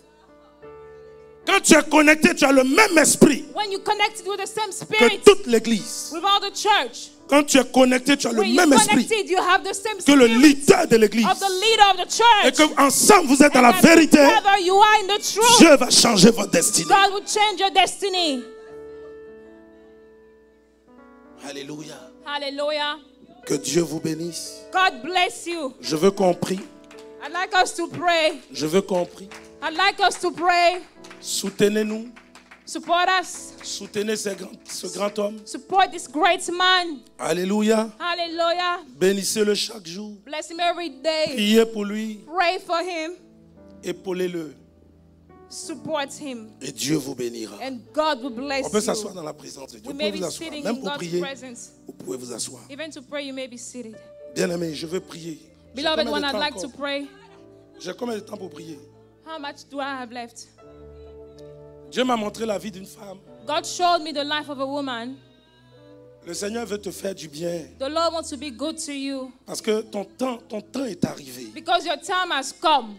Speaker 4: Quand tu es connecté, tu as le même esprit
Speaker 1: When you connected with the same
Speaker 4: que
Speaker 1: spirit
Speaker 4: toute l'église.
Speaker 1: with all the church,
Speaker 4: Quand tu es connecté, tu as le
Speaker 1: when you
Speaker 4: même esprit
Speaker 1: connected, you have the same
Speaker 4: que le
Speaker 1: spirit
Speaker 4: leader de l'église.
Speaker 1: of the leader of the
Speaker 4: Et
Speaker 1: church.
Speaker 4: que ensemble vous êtes dans
Speaker 1: And
Speaker 4: la
Speaker 1: that
Speaker 4: vérité,
Speaker 1: together you are in the truth.
Speaker 4: Dieu va changer votre destinée.
Speaker 1: God will change your destiny.
Speaker 2: Alléluia.
Speaker 1: Hallelujah.
Speaker 2: Que Dieu vous bénisse.
Speaker 1: God bless you.
Speaker 4: Je veux qu'on prie.
Speaker 1: I'd like us to pray.
Speaker 4: Je veux qu'on prie.
Speaker 1: I'd like us to pray.
Speaker 4: Soutenez-nous.
Speaker 1: Support us.
Speaker 4: Soutenez ce grand homme.
Speaker 1: Support this great man.
Speaker 4: Alléluia.
Speaker 1: Hallelujah.
Speaker 4: Bénissez-le chaque jour.
Speaker 1: Bless him every day.
Speaker 4: Priez pour lui.
Speaker 1: Pray for him.
Speaker 4: Épaulez-le.
Speaker 1: Support him.
Speaker 2: Et Dieu vous bénira.
Speaker 1: And God will bless
Speaker 4: On peut
Speaker 1: you.
Speaker 4: s'asseoir dans la présence de Dieu.
Speaker 1: We
Speaker 4: Vous
Speaker 1: may
Speaker 4: pouvez
Speaker 1: be
Speaker 4: vous asseoir.
Speaker 1: sitting
Speaker 4: Même
Speaker 1: in
Speaker 4: pour
Speaker 1: God's
Speaker 4: prier,
Speaker 1: presence.
Speaker 2: Vous pouvez vous asseoir.
Speaker 1: Even to pray, you may be seated.
Speaker 4: Bien-aimé, je veux prier. J'ai
Speaker 1: Beloved
Speaker 4: combien
Speaker 1: one,
Speaker 4: de
Speaker 1: I'd
Speaker 4: temps
Speaker 1: like to
Speaker 4: encore?
Speaker 1: pray.
Speaker 4: J'ai combien de temps pour prier?
Speaker 1: How much do I have left?
Speaker 4: Dieu m'a montré la vie d'une femme.
Speaker 1: God showed me the life of a woman.
Speaker 4: Le Seigneur veut te faire du bien.
Speaker 1: The Lord wants to be good to you
Speaker 4: Parce que ton temps est arrivé.
Speaker 1: because your time has come.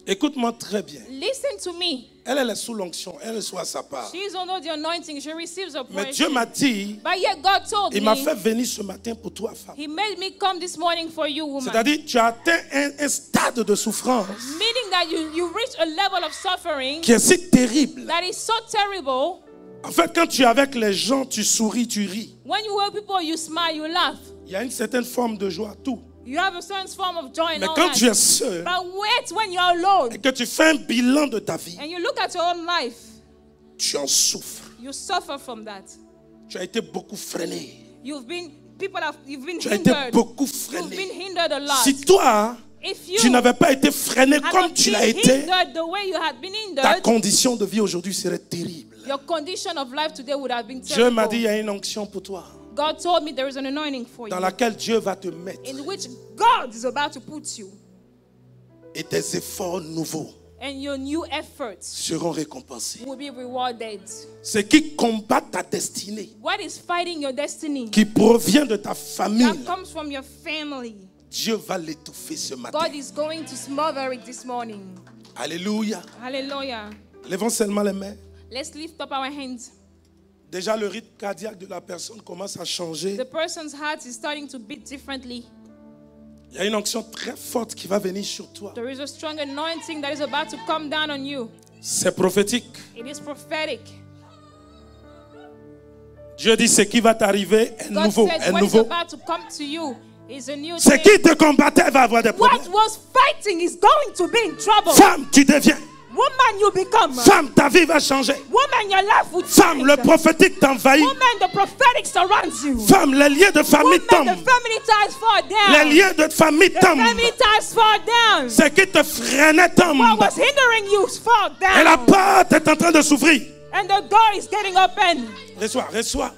Speaker 4: Écoute-moi très bien.
Speaker 1: Listen to me.
Speaker 4: Elle est sous l'onction. Elle reçoit sa part.
Speaker 1: She's under the anointing. She receives a
Speaker 4: Mais Dieu
Speaker 1: portion.
Speaker 4: m'a dit,
Speaker 1: But yet God told
Speaker 4: il m'a
Speaker 1: me,
Speaker 4: fait venir ce matin pour toi, femme.
Speaker 1: He made me come this morning for you, woman.
Speaker 4: C'est-à-dire, tu as atteint un stade de souffrance
Speaker 1: Meaning that you reach a level of suffering
Speaker 4: qui est si terrible.
Speaker 1: that is so terrible.
Speaker 4: En fait, quand tu es avec les gens, tu souris, tu ris.
Speaker 1: When you with people, you smile, you laugh.
Speaker 4: Il y a une certaine forme de joie, tout.
Speaker 1: You have a certain form of joy and
Speaker 4: Mais
Speaker 1: all
Speaker 4: quand
Speaker 1: that.
Speaker 4: tu es seul
Speaker 1: But wait, when you're alone
Speaker 4: et que tu fais un bilan de ta vie,
Speaker 1: and you look at your own life,
Speaker 4: tu en souffres.
Speaker 1: you suffer from that.
Speaker 4: Tu as été beaucoup freiné.
Speaker 1: You've been
Speaker 4: Tu as été
Speaker 1: hindered.
Speaker 4: beaucoup
Speaker 1: You've
Speaker 4: freiné.
Speaker 1: been hindered a lot.
Speaker 4: Si toi,
Speaker 1: If you
Speaker 4: tu n'avais pas été freiné
Speaker 1: had
Speaker 4: comme
Speaker 1: not
Speaker 4: tu
Speaker 1: been
Speaker 4: l'as été,
Speaker 1: hindered the way you had been
Speaker 4: ta
Speaker 1: hindered,
Speaker 4: condition de vie aujourd'hui serait terrible.
Speaker 1: your condition of life today would have been
Speaker 4: Dieu m'a dit, il y
Speaker 1: terrible.
Speaker 4: a une onction pour toi,
Speaker 1: God told me there is an anointing for
Speaker 4: dans
Speaker 1: you
Speaker 4: laquelle Dieu va te mettre.
Speaker 1: in which God is about to put you,
Speaker 2: Et tes efforts nouveaux
Speaker 1: and your new efforts
Speaker 2: seront récompensés.
Speaker 1: will be rewarded.
Speaker 4: Ce qui combat ta destinée,
Speaker 1: What is fighting your destiny
Speaker 4: qui provient de ta famille,
Speaker 1: that comes from your family,
Speaker 2: Dieu va l'étouffer ce matin.
Speaker 1: God is going to smother it this morning.
Speaker 2: Alléluia.
Speaker 1: Hallelujah.
Speaker 4: levons seulement les mains.
Speaker 1: Let's lift up our hands.
Speaker 4: Déjà, le rythme cardiaque de la personne commence à changer.
Speaker 1: The person's heart is starting to beat differently.
Speaker 4: Il y a une onction très forte qui va venir sur toi.
Speaker 1: There is a strong anointing that is about to come down on you.
Speaker 4: C'est prophétique.
Speaker 1: It is prophetic.
Speaker 4: Dieu dit, ce qui va t'arriver est
Speaker 1: God
Speaker 4: nouveau,
Speaker 1: said
Speaker 4: est
Speaker 1: what is
Speaker 4: nouveau.
Speaker 1: about to come to you is a new
Speaker 4: Ce
Speaker 1: thing.
Speaker 4: qui te combattait va avoir des
Speaker 1: What
Speaker 4: problèmes.
Speaker 1: was fighting is going to be in trouble.
Speaker 4: Femme, tu deviens.
Speaker 1: Woman, you become.
Speaker 4: Femme, ta vie va changer.
Speaker 1: Woman, your life will
Speaker 4: Femme,
Speaker 1: change.
Speaker 4: le prophétique t'envahit.
Speaker 1: Woman, the prophetic surrounds you.
Speaker 4: Femme, les liens de famille
Speaker 1: Woman,
Speaker 4: tombent.
Speaker 1: the family ties fall down.
Speaker 4: Les liens de famille
Speaker 1: The
Speaker 4: tombent.
Speaker 1: family ties fall down.
Speaker 4: Ce qui te freinait tombe.
Speaker 1: What was hindering you fall
Speaker 4: Et la
Speaker 1: down.
Speaker 4: porte est en train de s'ouvrir.
Speaker 1: And the door is getting open.
Speaker 4: Reçois, reçois.